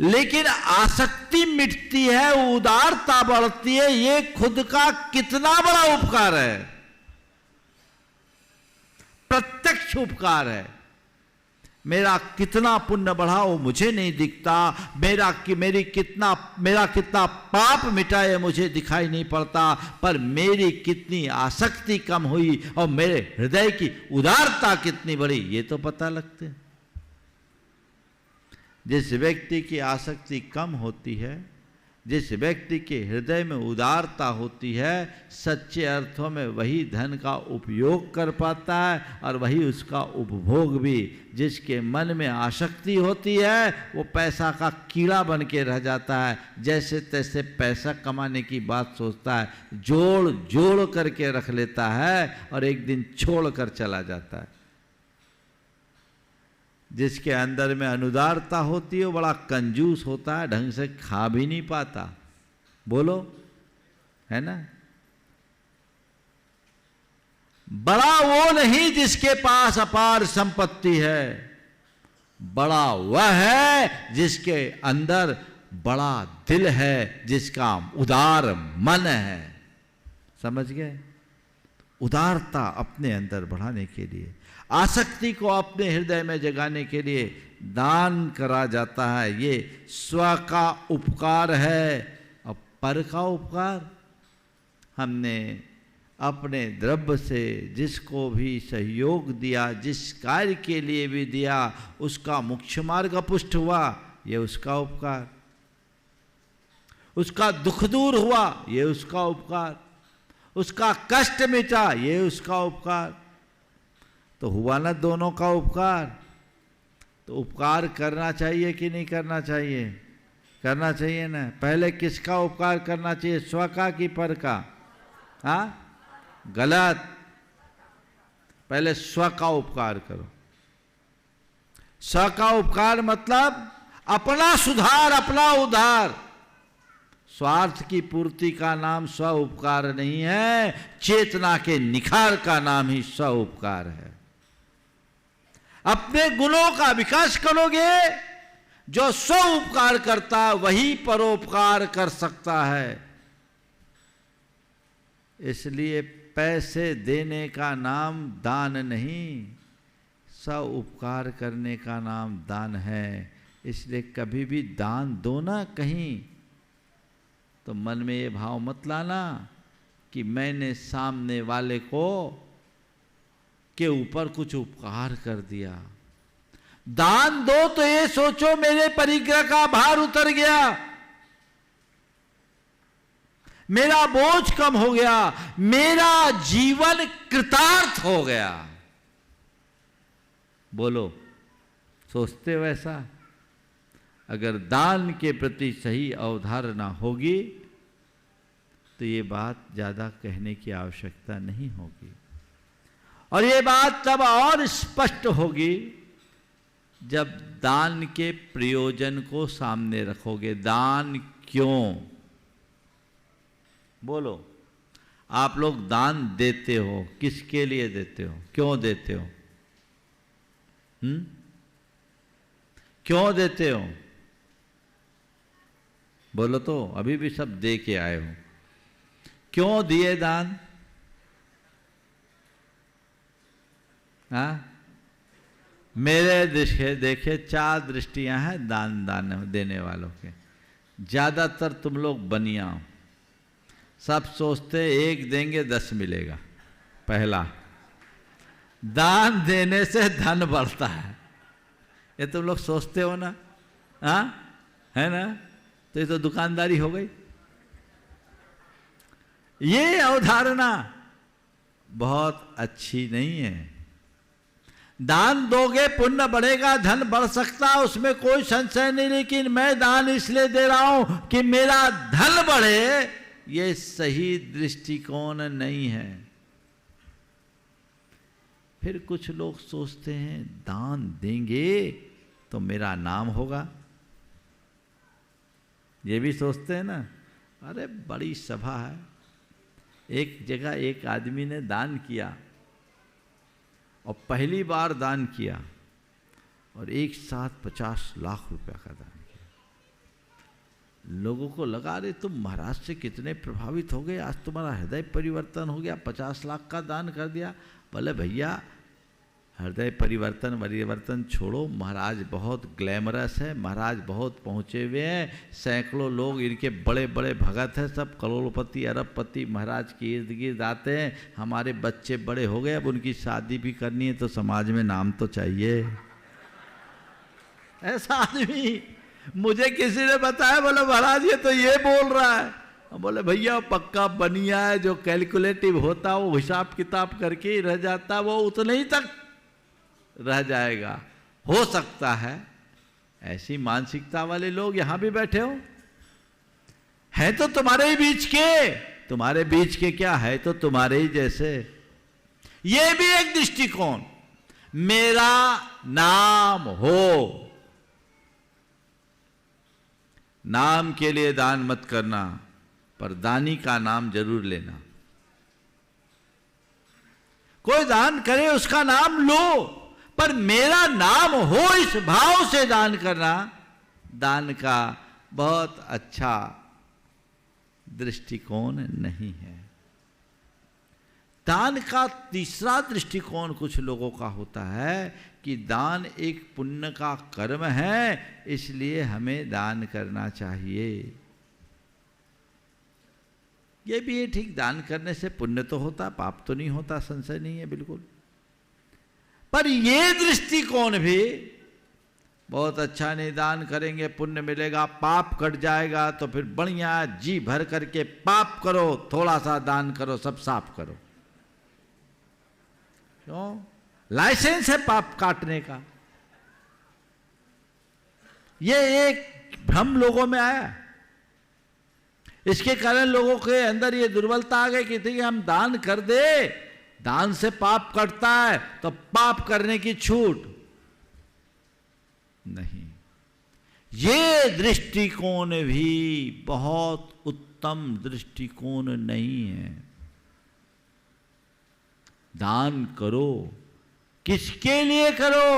[SPEAKER 2] लेकिन आसक्ति मिटती है, उदारता बढ़ती है, ये खुद का कितना बड़ा उपकार है, प्रत्यक्ष उपकार है। मेरा कितना पुण्य बढ़ा वो मुझे नहीं दिखता, मेरा कितना पाप मिटा है मुझे दिखाई नहीं पड़ता, पर मेरी कितनी आसक्ति कम हुई और मेरे हृदय की उदारता कितनी बढ़ी, ये तो पता लगते। जिस व्यक्ति की आसक्ति कम होती है, जिस व्यक्ति के हृदय में उदारता होती है, सच्चे अर्थों में वही धन का उपयोग कर पाता है और वही उसका उपभोग भी। जिसके मन में आसक्ति होती है वो पैसा का कीड़ा बन के रह जाता है, जैसे तैसे पैसा कमाने की बात सोचता है, जोड़ जोड़ करके रख लेता है और एक दिन छोड़ कर चला जाता है। जिसके अंदर में अनुदारता होती है वो बड़ा कंजूस होता है, ढंग से खा भी नहीं पाता। बोलो, है ना? बड़ा वो नहीं जिसके पास अपार संपत्ति है, बड़ा वह है जिसके अंदर बड़ा दिल है, जिसका उदार मन है। समझ गए? उदारता अपने अंदर बढ़ाने के लिए, आसक्ति को अपने हृदय में जगाने के लिए दान करा जाता है। ये स्व का उपकार है। और पर का उपकार, हमने अपने द्रव्य से जिसको भी सहयोग दिया, जिस कार्य के लिए भी दिया, उसका मुख्य मार्ग पुष्ट हुआ, ये उसका उपकार। उसका दुख दूर हुआ, ये उसका उपकार। उसका कष्ट मिटा, ये उसका उपकार। तो हुआ ना दोनों का उपकार। तो उपकार करना चाहिए कि नहीं करना चाहिए? करना चाहिए ना। पहले किसका उपकार करना चाहिए, स्व का कि पर का? हाँ, गलत। पहले स्व का उपकार करो। स्व का उपकार मतलब अपना सुधार, अपना उद्धार। स्वार्थ की पूर्ति का नाम स्व उपकार नहीं है, चेतना के निखार का नाम ही स्व उपकार है। अपने गुणों का विकास करोगे, जो स्व उपकार करता वही परोपकार कर सकता है। इसलिए पैसे देने का नाम दान नहीं, स्व उपकार करने का नाम दान है। इसलिए कभी भी दान दो ना कहीं तो मन में ये भाव मत लाना कि मैंने सामने वाले को के ऊपर कुछ उपकार कर दिया। दान दो तो ये सोचो मेरे परिग्रह का भार उतर गया, मेरा बोझ कम हो गया, मेरा जीवन कृतार्थ हो गया। बोलो, सोचते वैसा? अगर दान के प्रति सही अवधारणा होगी तो ये बात ज्यादा कहने की आवश्यकता नहीं होगी। और ये बात तब और स्पष्ट होगी जब दान के प्रयोजन को सामने रखोगे। दान क्यों? बोलो, आप लोग दान देते हो, किसके लिए देते हो, क्यों देते हो? क्यों देते हो? बोलो तो, अभी भी सब दे के आए हो। क्यों दिए दान? हाँ, मेरे देखे 4 दृष्टियां हैं दान देने वालों के। ज्यादातर तुम लोग बनिया हो, सब सोचते 1 देंगे 10 मिलेगा। पहला, दान देने से धन बढ़ता है, ये तुम लोग सोचते हो ना? हाँ, है ना? तो ये तो दुकानदारी हो गई। ये अवधारणा बहुत अच्छी नहीं है। दान दोगे पुण्य बढ़ेगा, धन बढ़ सकता है, उसमें कोई संशय नहीं, लेकिन मैं दान इसलिए दे रहा हूं कि मेरा धन बढ़े, ये सही दृष्टिकोण नहीं है। फिर कुछ लोग सोचते हैं दान देंगे तो मेरा नाम होगा, ये भी सोचते हैं ना। अरे बड़ी सभा है, एक जगह एक आदमी ने दान किया और पहली बार दान किया और एक साथ 50 लाख रुपया का दान किया। लोगों को लगा, अरे तुम महाराज से कितने प्रभावित हो गए, आज तुम्हारा हृदय परिवर्तन हो गया, 50 लाख का दान कर दिया। बोले भैया हृदय परिवर्तन छोड़ो, महाराज बहुत ग्लैमरस है, महाराज बहुत पहुँचे हुए हैं, सैकड़ों लोग इनके बड़े बड़े भगत हैं, सब करोड़पति अरबपति महाराज के इर्द गिर्द आते हैं। हमारे बच्चे बड़े हो गए, अब उनकी शादी भी करनी है तो समाज में नाम तो चाहिए। ऐसा आदमी मुझे किसी ने बताया, बोले महाराज ये तो ये बोल रहा है। बोले भैया पक्का बनिया है, जो कैलकुलेटिव होता है वो हिसाब किताब करके ही रह जाता, वो उतने ही तक रह जाएगा। हो सकता है ऐसी मानसिकता वाले लोग यहां भी बैठे हो, है तो तुम्हारे ही बीच के, तुम्हारे बीच के क्या है तो तुम्हारे ही जैसे। ये भी एक दृष्टिकोण, मेरा नाम हो। नाम के लिए दान मत करना, पर दानी का नाम जरूर लेना। कोई दान करे उसका नाम लो, पर मेरा नाम हो इस भाव से दान करना, दान का बहुत अच्छा दृष्टिकोण नहीं है। दान का तीसरा दृष्टिकोण कुछ लोगों का होता है कि दान एक पुण्य का कर्म है, इसलिए हमें दान करना चाहिए। ये भी है ठीक, दान करने से पुण्य तो होता, पाप तो नहीं होता, संशय नहीं है बिल्कुल। पर ये दृष्टिकोण भी बहुत अच्छा नहीं, दान करेंगे पुण्य मिलेगा, पाप कट जाएगा तो फिर बढ़िया जी भर करके पाप करो, थोड़ा सा दान करो, सब साफ करो। क्यों? लाइसेंस है पाप काटने का। ये एक भ्रम लोगों में आया, इसके कारण लोगों के अंदर ये दुर्बलता आ गई कि ठीक है हम दान कर दे, दान से पाप कटता है तो पाप करने की छूट नहीं। ये दृष्टिकोण भी बहुत उत्तम दृष्टिकोण नहीं है। दान करो, किसके लिए करो?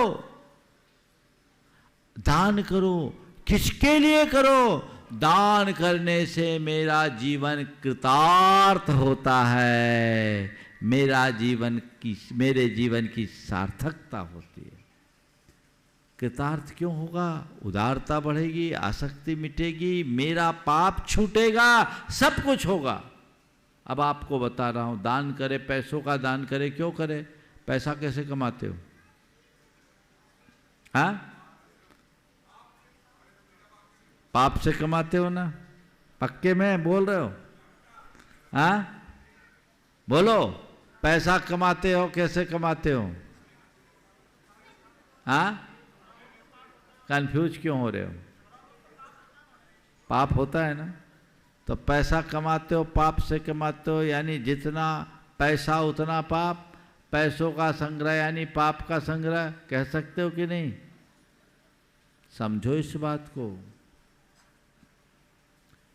[SPEAKER 2] दान करो, किसके लिए करो? दान करने से मेरा जीवन कृतार्थ होता है, मेरे जीवन की सार्थकता होती है। कृतार्थ क्यों होगा? उदारता बढ़ेगी, आसक्ति मिटेगी, मेरा पाप छूटेगा, सब कुछ होगा। अब आपको बता रहा हूं, दान करे, पैसों का दान करे, क्यों करे? पैसा कैसे कमाते हो? हाँ, पाप से कमाते हो ना? पक्के में बोल रहे हो? हाँ बोलो, पैसा कमाते हो, कैसे कमाते हो? हाँ, कंफ्यूज क्यों हो रहे हो? पाप होता है ना, तो पैसा कमाते हो, पाप से कमाते हो, यानी जितना पैसा उतना पाप, पैसों का संग्रह यानी पाप का संग्रह, कह सकते हो कि नहीं? समझो इस बात को।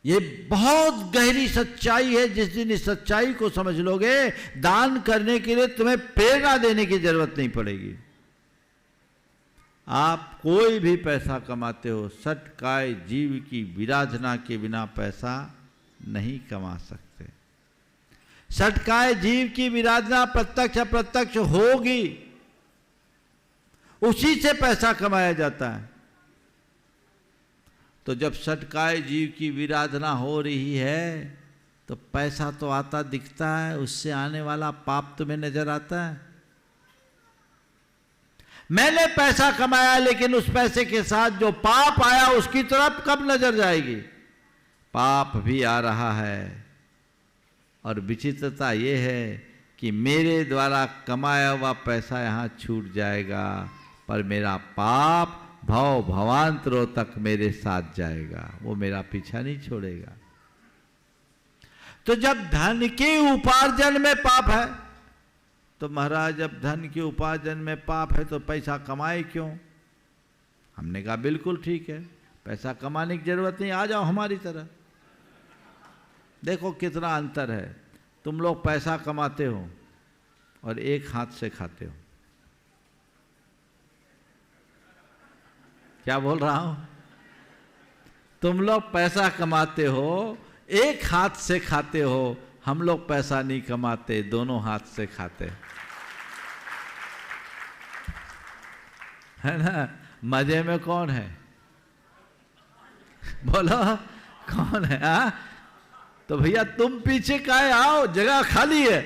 [SPEAKER 2] ये बहुत गहरी सच्चाई है। जिस दिन इस सच्चाई को समझ लोगे, दान करने के लिए तुम्हें प्रेरणा देने की जरूरत नहीं पड़ेगी। आप कोई भी पैसा कमाते हो, सटकाए जीव की विराधना के बिना पैसा नहीं कमा सकते। सटकाए जीव की विराधना प्रत्यक्ष अप्रत्यक्ष होगी, उसी से पैसा कमाया जाता है। तो जब सटकाए जीव की विराधना हो रही है तो पैसा तो आता दिखता है, उससे आने वाला पाप तुम्हें नजर आता है। मैंने पैसा कमाया लेकिन उस पैसे के साथ जो पाप आया उसकी तरफ कब नजर जाएगी? पाप भी आ रहा है। और विचित्रता यह है कि मेरे द्वारा कमाया हुआ पैसा यहां छूट जाएगा, पर मेरा पाप भव भवांतरों तक मेरे साथ जाएगा, वो मेरा पीछा नहीं छोड़ेगा। तो जब धन के उपार्जन में पाप है तो महाराज, जब धन के उपार्जन में पाप है तो पैसा कमाए क्यों? हमने कहा बिल्कुल ठीक है, पैसा कमाने की जरूरत नहीं, आ जाओ हमारी तरह। देखो कितना अंतर है। तुम लोग पैसा कमाते हो और एक हाथ से खाते हो। क्या बोल रहा हूं? तुम लोग पैसा कमाते हो, एक हाथ से खाते हो। हम लोग पैसा नहीं कमाते, दोनों हाथ से खाते, है ना? मजे में कौन है? बोलो कौन है? हा? तो भैया तुम पीछे काहे आओ, जगह खाली है।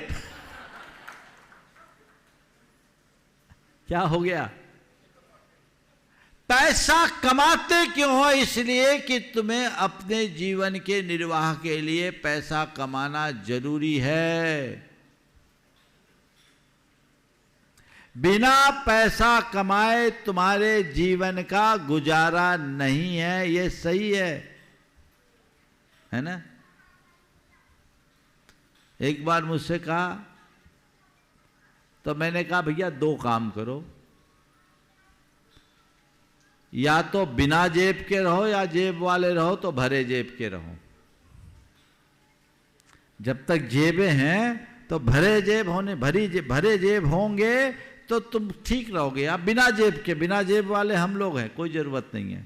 [SPEAKER 2] क्या हो गया? पैसा कमाते क्यों हो? इसलिए कि तुम्हें अपने जीवन के निर्वाह के लिए पैसा कमाना जरूरी है। बिना पैसा कमाए तुम्हारे जीवन का गुजारा नहीं है, ये सही है ना? एक बार मुझसे कहा, तो मैंने कहा भैया दो काम करो, या तो बिना जेब के रहो या जेब वाले रहो तो भरे जेब के रहो। जब तक जेबें हैं तो भरे जेब होंगे तो तुम ठीक रहोगे। आप बिना जेब वाले हम लोग हैं, कोई जरूरत नहीं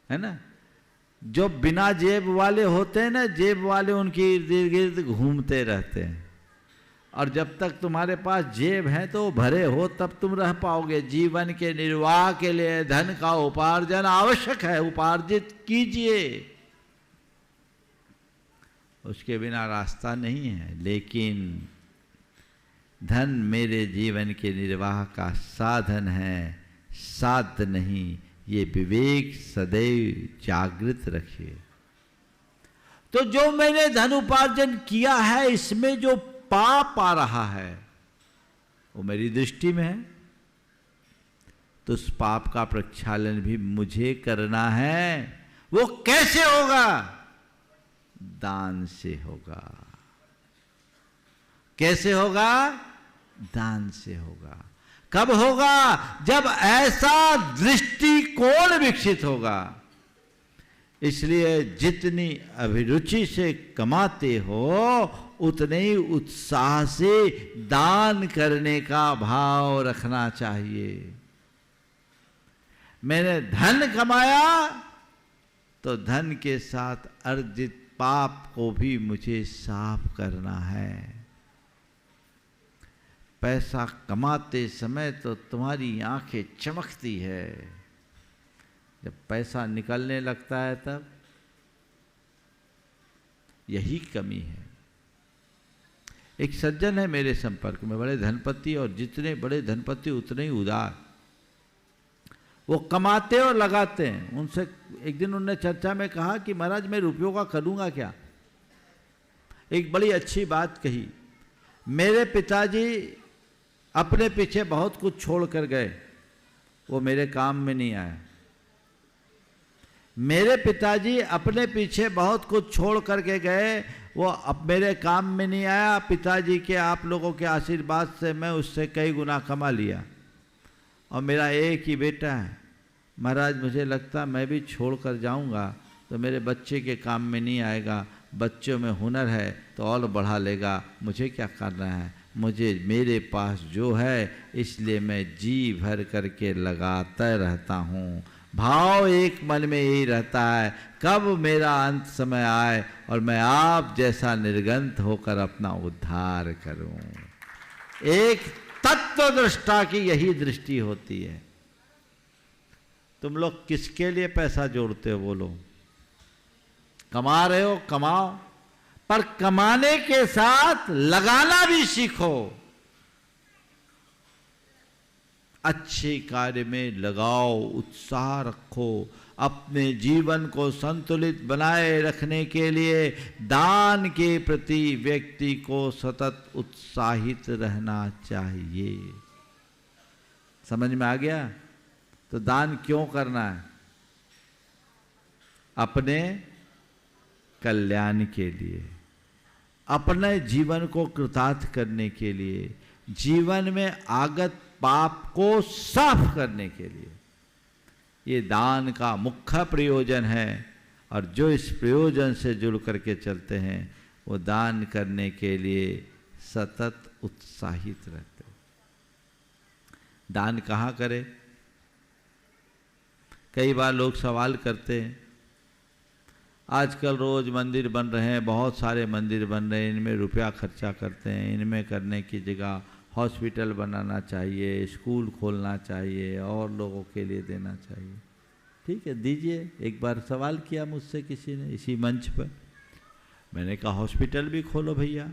[SPEAKER 2] है ना? जो बिना जेब वाले होते हैं ना, जेब वाले उनके इर्द गिर्द घूमते रहते हैं। और जब तक तुम्हारे पास जेब है तो भरे हो, तब तुम रह पाओगे। जीवन के निर्वाह के लिए धन का उपार्जन आवश्यक है, उपार्जित कीजिए, उसके बिना रास्ता नहीं है। लेकिन धन मेरे जीवन के निर्वाह का साधन है, साध्य नहीं। ये विवेक सदैव जागृत रखिए। तो जो मैंने धन उपार्जन किया है, इसमें जो पाप आ रहा है वो मेरी दृष्टि में है, तो उस पाप का प्रक्षालन भी मुझे करना है। वो कैसे होगा? दान से होगा। कैसे होगा? दान से होगा। कब होगा? जब ऐसा दृष्टिकोण विकसित होगा। इसलिए जितनी अभिरुचि से कमाते हो, उतने ही उत्साह से दान करने का भाव रखना चाहिए। मैंने धन कमाया तो धन के साथ अर्जित पाप को भी मुझे साफ करना है। पैसा कमाते समय तो तुम्हारी आंखें चमकती है, जब पैसा निकलने लगता है तब यही कमी है। एक सज्जन है मेरे संपर्क में, बड़े धनपति, और जितने बड़े धनपति उतने ही उदार। वो कमाते और लगाते हैं। उनसे एक दिन उन्होंने चर्चा में कहा कि महाराज मैं रुपयों का करूंगा क्या? एक बड़ी अच्छी बात कही। मेरे पिताजी अपने पीछे बहुत कुछ छोड़ कर गए, वो मेरे काम में नहीं आया। मेरे पिताजी अपने पीछे बहुत कुछ छोड़ करके गए, वो अब मेरे काम में नहीं आया। पिताजी के आप लोगों के आशीर्वाद से मैं उससे कई गुना कमा लिया, और मेरा एक ही बेटा है। महाराज मुझे लगता मैं भी छोड़ कर जाऊंगा तो मेरे बच्चे के काम में नहीं आएगा। बच्चों में हुनर है तो और बढ़ा लेगा, मुझे क्या करना है? मुझे मेरे पास जो है, इसलिए मैं जी भर करके लगाता रहता हूँ। भाव एक मन में यही रहता है, कब मेरा अंत समय आए और मैं आप जैसा निर्गंत होकर अपना उद्धार करूं। एक तत्वदृष्टा की यही दृष्टि होती है। तुम लोग किसके लिए पैसा जोड़ते हो? बोलो। कमा रहे हो, कमाओ, पर कमाने के साथ लगाना भी सीखो। अच्छे कार्य में लगाओ, उत्साह रखो। अपने जीवन को संतुलित बनाए रखने के लिए दान के प्रति व्यक्ति को सतत उत्साहित रहना चाहिए। समझ में आ गया? तो दान क्यों करना है? अपने कल्याण के लिए, अपने जीवन को कृतार्थ करने के लिए, जीवन में आगत पाप को साफ करने के लिए। ये दान का मुख्य प्रयोजन है। और जो इस प्रयोजन से जुड़ करके चलते हैं वो दान करने के लिए सतत उत्साहित रहते हैं। दान कहाँ करें? कई बार लोग सवाल करते हैं, आजकल रोज मंदिर बन रहे हैं, बहुत सारे मंदिर बन रहे हैं, इनमें रुपया खर्चा करते हैं, इनमें करने की जगह हॉस्पिटल बनाना चाहिए, स्कूल खोलना चाहिए और लोगों के लिए देना चाहिए। ठीक है, दीजिए। एक बार सवाल किया मुझसे किसी ने इसी मंच पर, मैंने कहा हॉस्पिटल भी खोलो भैया,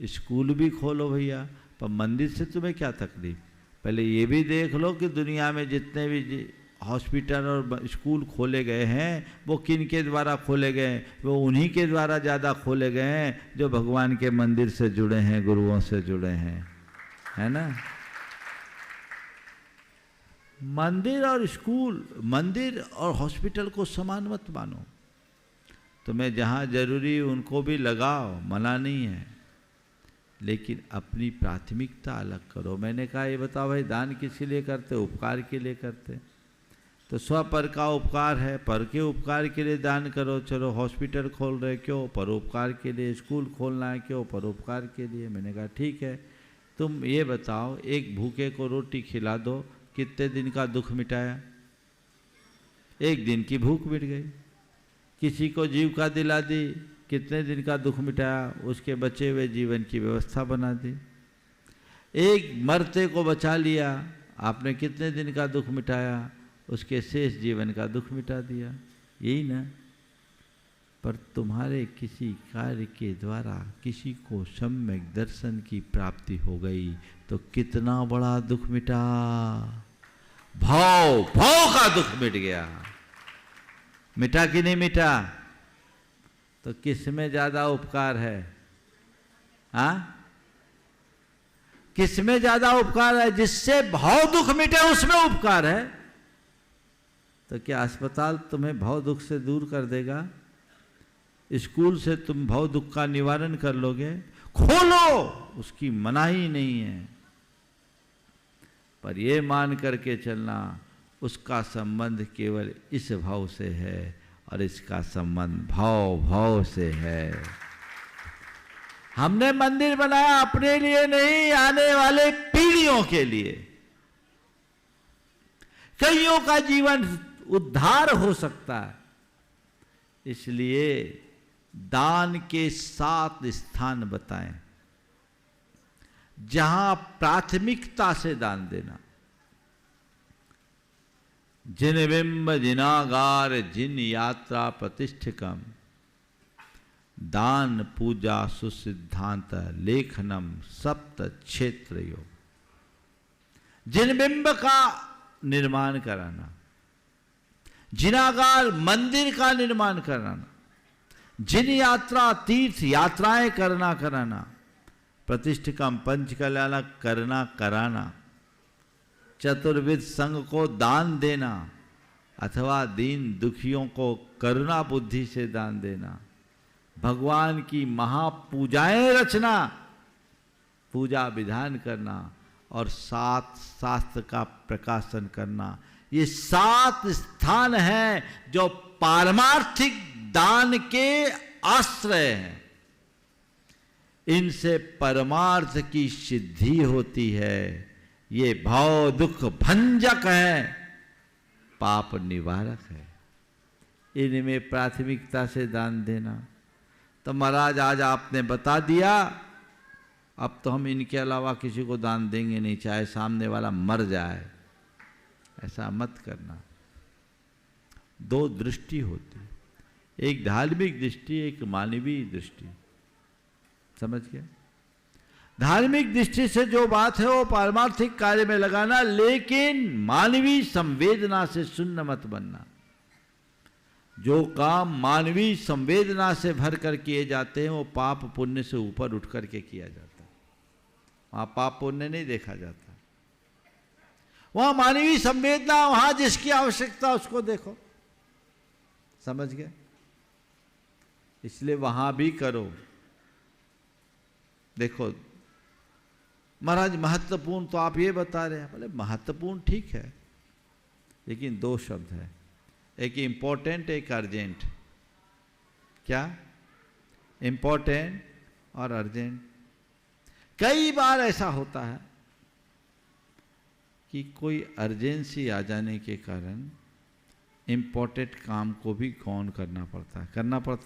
[SPEAKER 2] स्कूल भी खोलो भैया, पर मंदिर से तुम्हें क्या तकलीफ? पहले ये भी देख लो कि दुनिया में जितने भी हॉस्पिटल और स्कूल खोले गए हैं वो किन के द्वारा खोले गए? वो उन्हीं के द्वारा ज़्यादा खोले गए हैं जो भगवान के मंदिर से जुड़े हैं, गुरुओं से जुड़े हैं, है ना। मंदिर और स्कूल, मंदिर और हॉस्पिटल को समान मत मानो। तुम्हें जहाँ जरूरी उनको भी लगाओ, मना नहीं है, लेकिन अपनी प्राथमिकता अलग करो। मैंने कहा ये बताओ भाई, दान किस लिए करते? उपकार के लिए करते। तो स्वपर का उपकार है, पर के उपकार के लिए दान करो। चलो हॉस्पिटल खोल रहे, क्यों? परोपकार के लिए। स्कूल खोलना है, क्यों? परोपकार के लिए। मैंने कहा ठीक है, तुम ये बताओ, एक भूखे को रोटी खिला दो, कितने दिन का दुख मिटाया? एक दिन की भूख मिट गई। किसी को जीविका दिला दी, कितने दिन का दुख मिटाया? उसके बचे हुए जीवन की व्यवस्था बना दी। एक मरते को बचा लिया, आपने कितने दिन का दुख मिटाया? उसके शेष जीवन का दुख मिटा दिया। यही ना। पर तुम्हारे किसी कार्य के द्वारा किसी को सम्यक दर्शन की प्राप्ति हो गई तो कितना बड़ा दुख मिटा। भाव का दुख मिट गया। मिटा कि नहीं मिटा? तो किस में ज्यादा उपकार है? हाँ, किस में ज्यादा उपकार है? जिससे भाव दुख मिटे उसमें उपकार है। तो क्या अस्पताल तुम्हें भाव दुख से दूर कर देगा? स्कूल से तुम भाव दुख का निवारण कर लोगे? खोलो, उसकी मनाही नहीं है, पर यह मान करके चलना उसका संबंध केवल इस भाव से है और इसका संबंध भाव से है। हमने मंदिर बनाया अपने लिए नहीं, आने वाले पीढ़ियों के लिए। कईयों का जीवन उद्धार हो सकता है। इसलिए दान के 7 स्थान बताएं जहां प्राथमिकता से दान देना। जिन बिंब जिनागार जिन यात्रा प्रतिष्ठिकम दान पूजा सुसिद्धांत लेखनम सप्त क्षेत्र योग। जिन बिंब का निर्माण कराना, जिनागार मंदिर का निर्माण कराना, जिन यात्रा तीर्थ यात्राएं कराना, प्रतिष्ठिकम पंच कल्याण करना कराना, चतुर्विध संघ को दान देना अथवा दीन दुखियों को करुणा बुद्धि से दान देना, भगवान की महापूजाएं रचना, पूजा विधान करना और 7 शास्त्र का प्रकाशन करना। ये 7 स्थान हैं जो पारमार्थिक दान के आश्रय हैं। इनसे परमार्थ की सिद्धि होती है। ये भाव दुख भंजक है, पाप निवारक है। इनमें प्राथमिकता से दान देना। तो महाराज आज आपने बता दिया, अब तो हम इनके अलावा किसी को दान देंगे नहीं, चाहे सामने वाला मर जाए। ऐसा मत करना। दो दृष्टि होती है, एक धार्मिक दृष्टि, एक मानवीय दृष्टि। समझ गए? धार्मिक दृष्टि से जो बात है वो पारमार्थिक कार्य में लगाना, लेकिन मानवीय संवेदना से शून्य मत बनना। जो काम मानवीय संवेदना से भर कर किए जाते हैं वो पाप पुण्य से ऊपर उठ करके किया जाता है। वहां पाप पुण्य नहीं देखा जाता, वहां मानवीय संवेदना, वहां जिसकी आवश्यकता उसको देखो। समझ गए? इसलिए वहां भी करो। देखो महाराज महत्वपूर्ण तो आप ये बता रहे हैं, बोले महत्वपूर्ण ठीक है, लेकिन दो शब्द है, एक इंपॉर्टेंट एक अर्जेंट। क्या? इंपॉर्टेंट और अर्जेंट। कई बार ऐसा होता है कि कोई अर्जेंसी आ जाने के कारण इंपॉर्टेंट काम को भी गौण करना पड़ता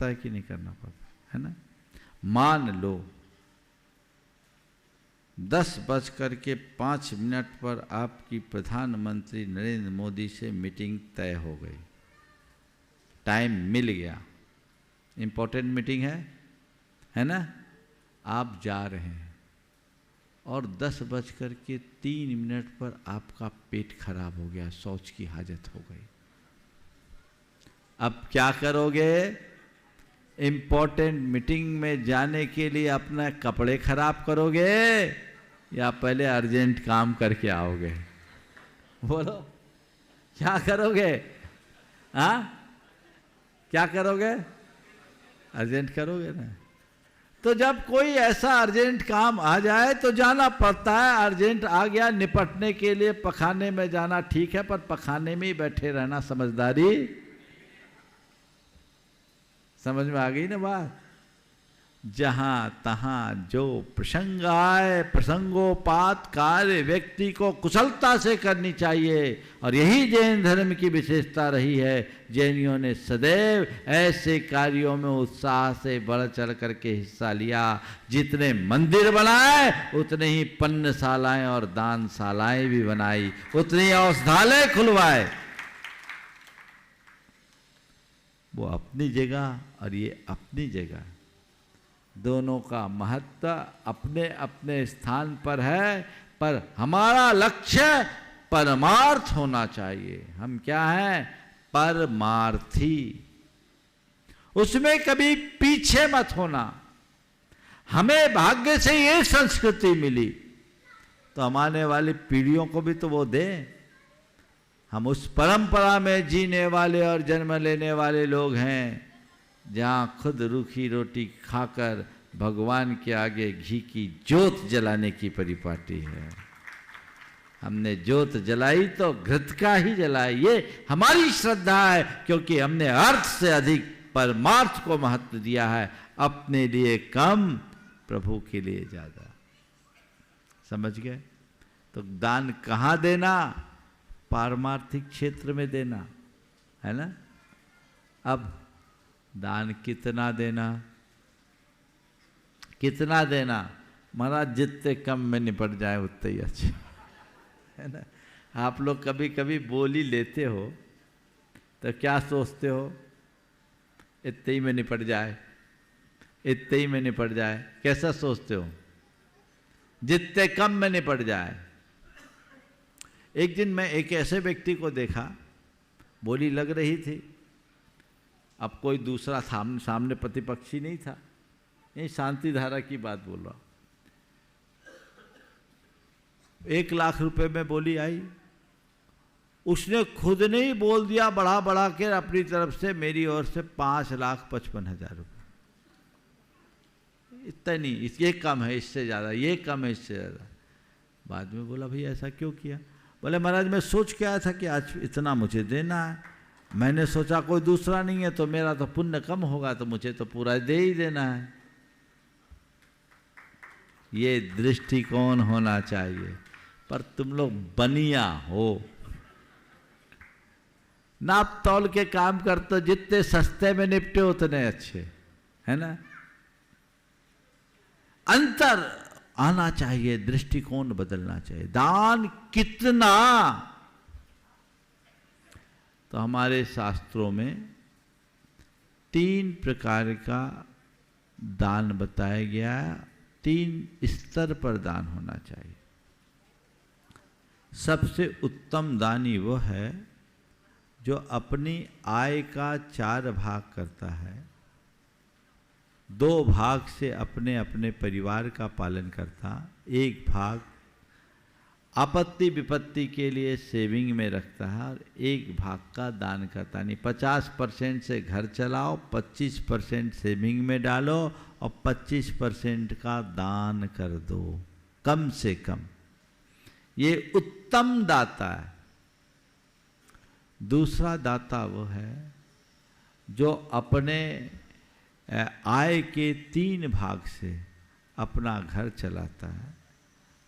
[SPEAKER 2] है कि नहीं करना पड़ता है ना? मान लो 10:05 पर आपकी प्रधानमंत्री नरेंद्र मोदी से मीटिंग तय हो गई, टाइम मिल गया, इंपॉर्टेंट मीटिंग है ना? आप जा रहे हैं और 10:03 पर आपका पेट खराब हो गया, शौच की हाजत हो गई। अब क्या करोगे? इंपॉर्टेंट मीटिंग में जाने के लिए अपना कपड़े खराब करोगे या पहले अर्जेंट काम करके आओगे? बोलो क्या करोगे? हाँ, क्या करोगे? अर्जेंट करोगे ना। तो जब कोई ऐसा अर्जेंट काम आ जाए तो जाना पड़ता है। अर्जेंट आ गया, निपटने के लिए पखाने में जाना ठीक है, पर पखाने में ही बैठे रहना समझदारी। समझ में आ गई ना बात? जहां तहां जो प्रसंग आए, प्रसंगोपात कार्य व्यक्ति को कुशलता से करनी चाहिए, और यही जैन धर्म की विशेषता रही है। जैनियों ने सदैव ऐसे कार्यों में उत्साह से बढ़ चढ़ करके हिस्सा लिया। जितने मंदिर बनाए उतने ही पन्नशालाएं और दानशालाएं भी बनाई, उतनी औषधालय खुलवाए। वो अपनी जगह और ये अपनी जगह, दोनों का महत्व अपने अपने स्थान पर है, पर हमारा लक्ष्य परमार्थ होना चाहिए। हम क्या हैं? परमार्थी। उसमें कभी पीछे मत होना। हमें भाग्य से ये संस्कृति मिली तो हमारे वाली पीढ़ियों को भी तो वो दे। हम उस परंपरा में जीने वाले और जन्म लेने वाले लोग हैं जहाँ खुद रूखी रोटी खाकर भगवान के आगे घी की जोत जलाने की परिपाटी है। हमने जोत जलाई तो घृत का ही जलाई, ये हमारी श्रद्धा है, क्योंकि हमने अर्थ से अधिक परमार्थ को महत्व दिया है। अपने लिए कम, प्रभु के लिए ज्यादा। समझ गए? तो दान कहाँ देना? पारमार्थिक क्षेत्र में देना है ना। अब दान कितना देना? कितना देना? महाराज जितने कम में निपट जाए उतने ही अच्छे है ना। आप लोग कभी कभी बोली लेते हो तो क्या सोचते हो? इतने ही में निपट जाए, इतने ही में निपट जाए। कैसा सोचते हो? जितने कम में निपट जाए। एक दिन मैं एक ऐसे व्यक्ति को देखा, बोली लग रही थी, अब कोई दूसरा सामने प्रतिपक्षी नहीं था, ये शांति धारा की बात बोल रहा। 1 लाख रुपए में बोली आई, उसने खुद नहीं बोल दिया, बढ़ा बढ़ा के अपनी तरफ से मेरी ओर से 5,55,000 रुपये। इतना नहीं, ये कम है, इससे ज़्यादा, ये कम है, इससे ज़्यादा। बाद में बोला भाई ऐसा क्यों किया? बोले महाराज मैं सोच के आया था कि आज इतना मुझे देना है, मैंने सोचा कोई दूसरा नहीं है तो मेरा तो पुण्य कम होगा, तो मुझे तो पूरा दे ही देना है। ये दृष्टिकोण होना चाहिए। पर तुम लोग बनिया हो, नाप तौल के काम करते, जितने सस्ते में निपटे उतने अच्छे है ना। अंतर आना चाहिए, दृष्टिकोण बदलना चाहिए। दान कितना? तो हमारे शास्त्रों में 3 प्रकार का दान बताया गया है, 3 स्तर पर दान होना चाहिए। सबसे उत्तम दानी वो है जो अपनी आय का 4 भाग करता है, 2 भाग से अपने अपने परिवार का पालन करता, 1 भाग आपत्ति विपत्ति के लिए सेविंग में रखता है और 1 भाग का दान करता। नहीं 50% से घर चलाओ, 25% सेविंग में डालो और 25% का दान कर दो कम से कम। ये उत्तम दाता है। दूसरा दाता वो है जो अपने आय के 3 भाग से अपना घर चलाता है,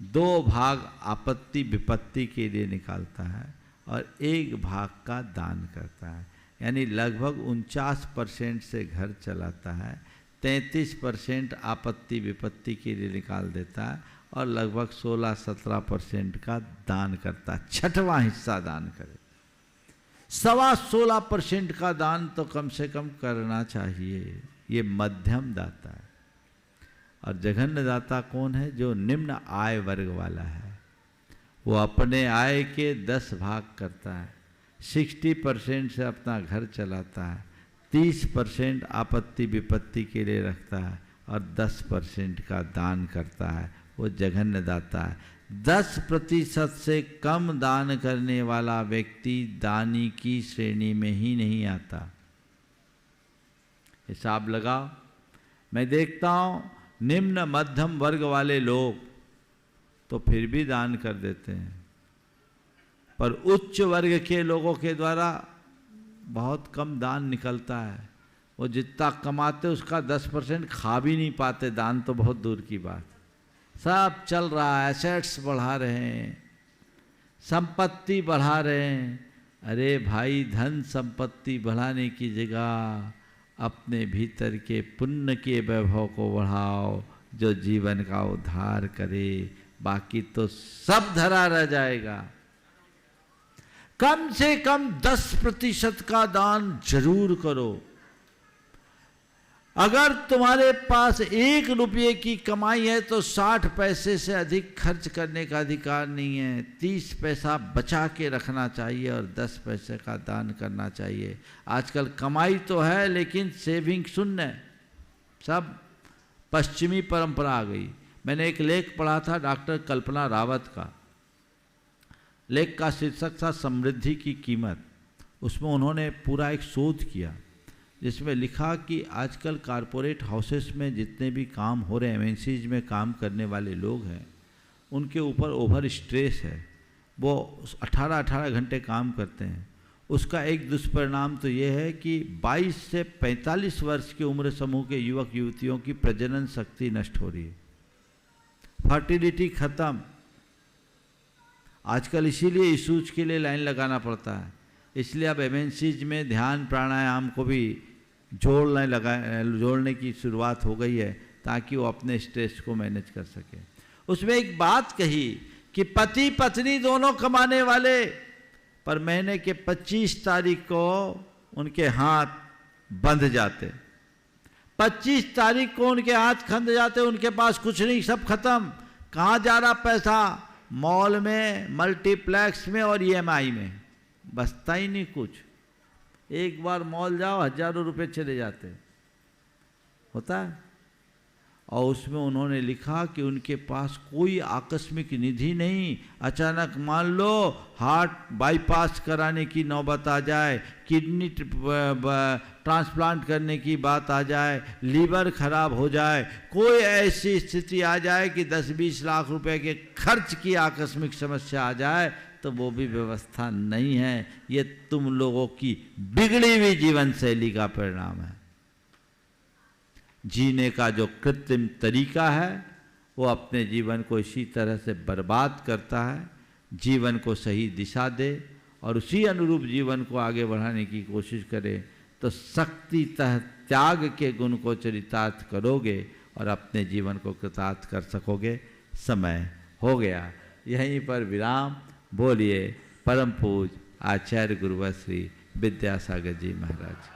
[SPEAKER 2] 2 भाग आपत्ति विपत्ति के लिए निकालता है और 1 भाग का दान करता है। यानी लगभग 49% से घर चलाता है, 33% आपत्ति विपत्ति के लिए निकाल देता है और लगभग 16-17% का दान करता है। 6वां हिस्सा दान करे। 16.25% का दान तो कम से कम करना चाहिए। ये मध्यम दाता है। और जघन्य दाता कौन है? जो निम्न आय वर्ग वाला है। वो अपने आय के 10 भाग करता है, 60% से अपना घर चलाता है, 30% आपत्ति विपत्ति के लिए रखता है और 10% का दान करता है। वो जघन्य दाता है। 10% से कम दान करने वाला व्यक्ति दानी की श्रेणी में ही नहीं आता। हिसाब लगाओ। मैं देखता हूँ निम्न मध्यम वर्ग वाले लोग तो फिर भी दान कर देते हैं, पर उच्च वर्ग के लोगों के द्वारा बहुत कम दान निकलता है। वो जितना कमाते उसका 10% खा भी नहीं पाते, दान तो बहुत दूर की बात। सब चल रहा है, एसेट्स बढ़ा रहे हैं, संपत्ति बढ़ा रहे हैं। अरे भाई, धन संपत्ति बढ़ाने की जगह अपने भीतर के पुण्य के वैभव को बढ़ाओ जो जीवन का उद्धार करे, बाकी तो सब धरा रह जाएगा। कम से कम 10% का दान जरूर करो। अगर तुम्हारे पास 1 रुपये की कमाई है तो 60 पैसे से अधिक खर्च करने का अधिकार नहीं है। 30 पैसा बचा के रखना चाहिए और 10 पैसे का दान करना चाहिए। आजकल कमाई तो है लेकिन सेविंग शून्य है। सब पश्चिमी परंपरा आ गई। मैंने एक लेख पढ़ा था डॉक्टर कल्पना रावत का। लेख का शीर्षक था समृद्धि की कीमत। उसमें उन्होंने पूरा एक शोध किया जिसमें लिखा कि आजकल कारपोरेट हाउसेस में जितने भी काम हो रहे हैं, एमएनसीज में काम करने वाले लोग हैं, उनके ऊपर ओवर स्ट्रेस है। वो 18-18 घंटे काम करते हैं। उसका एक दुष्परिणाम तो ये है कि 22 से 45 वर्ष की उम्र समूह के युवक युवतियों की प्रजनन शक्ति नष्ट हो रही है, फर्टिलिटी खत्म। आजकल इसीलिए इशूज के लिए लाइन लगाना पड़ता है। इसलिए अब एमएनसीज में ध्यान प्राणायाम को भी जोड़ने की शुरुआत हो गई है ताकि वो अपने स्ट्रेस को मैनेज कर सके। उसमें एक बात कही कि पति पत्नी दोनों कमाने वाले, पर महीने के 25 तारीख को उनके हाथ बंध जाते, 25 तारीख को उनके हाथ खंद जाते, उनके पास कुछ नहीं, सब खत्म। कहाँ जा रहा पैसा? मॉल में, मल्टीप्लेक्स में और ईएमआई में, बचता ही नहीं कुछ। एक बार मॉल जाओ, हजारों रुपए चले जाते, होता है। और उसमें उन्होंने लिखा कि उनके पास कोई आकस्मिक निधि नहीं। अचानक मान लो हार्ट बाईपास कराने की नौबत आ जाए, किडनी ट्रांसप्लांट करने की बात आ जाए, लीवर खराब हो जाए, कोई ऐसी स्थिति आ जाए कि 10-20 लाख रुपए के खर्च की आकस्मिक समस्या आ जाए, तो वो भी व्यवस्था नहीं है। ये तुम लोगों की बिगड़ी हुई जीवन शैली का परिणाम है। जीने का जो कृत्रिम तरीका है वो अपने जीवन को इसी तरह से बर्बाद करता है। जीवन को सही दिशा दे और उसी अनुरूप जीवन को आगे बढ़ाने की कोशिश करे तो शक्तितः त्याग के गुण को चरितार्थ करोगे और अपने जीवन को कृतार्थ कर सकोगे। समय हो गया, यहीं पर विराम। बोलिए परम पूज आचार्य गुरुवर श्री विद्यासागर जी महाराज।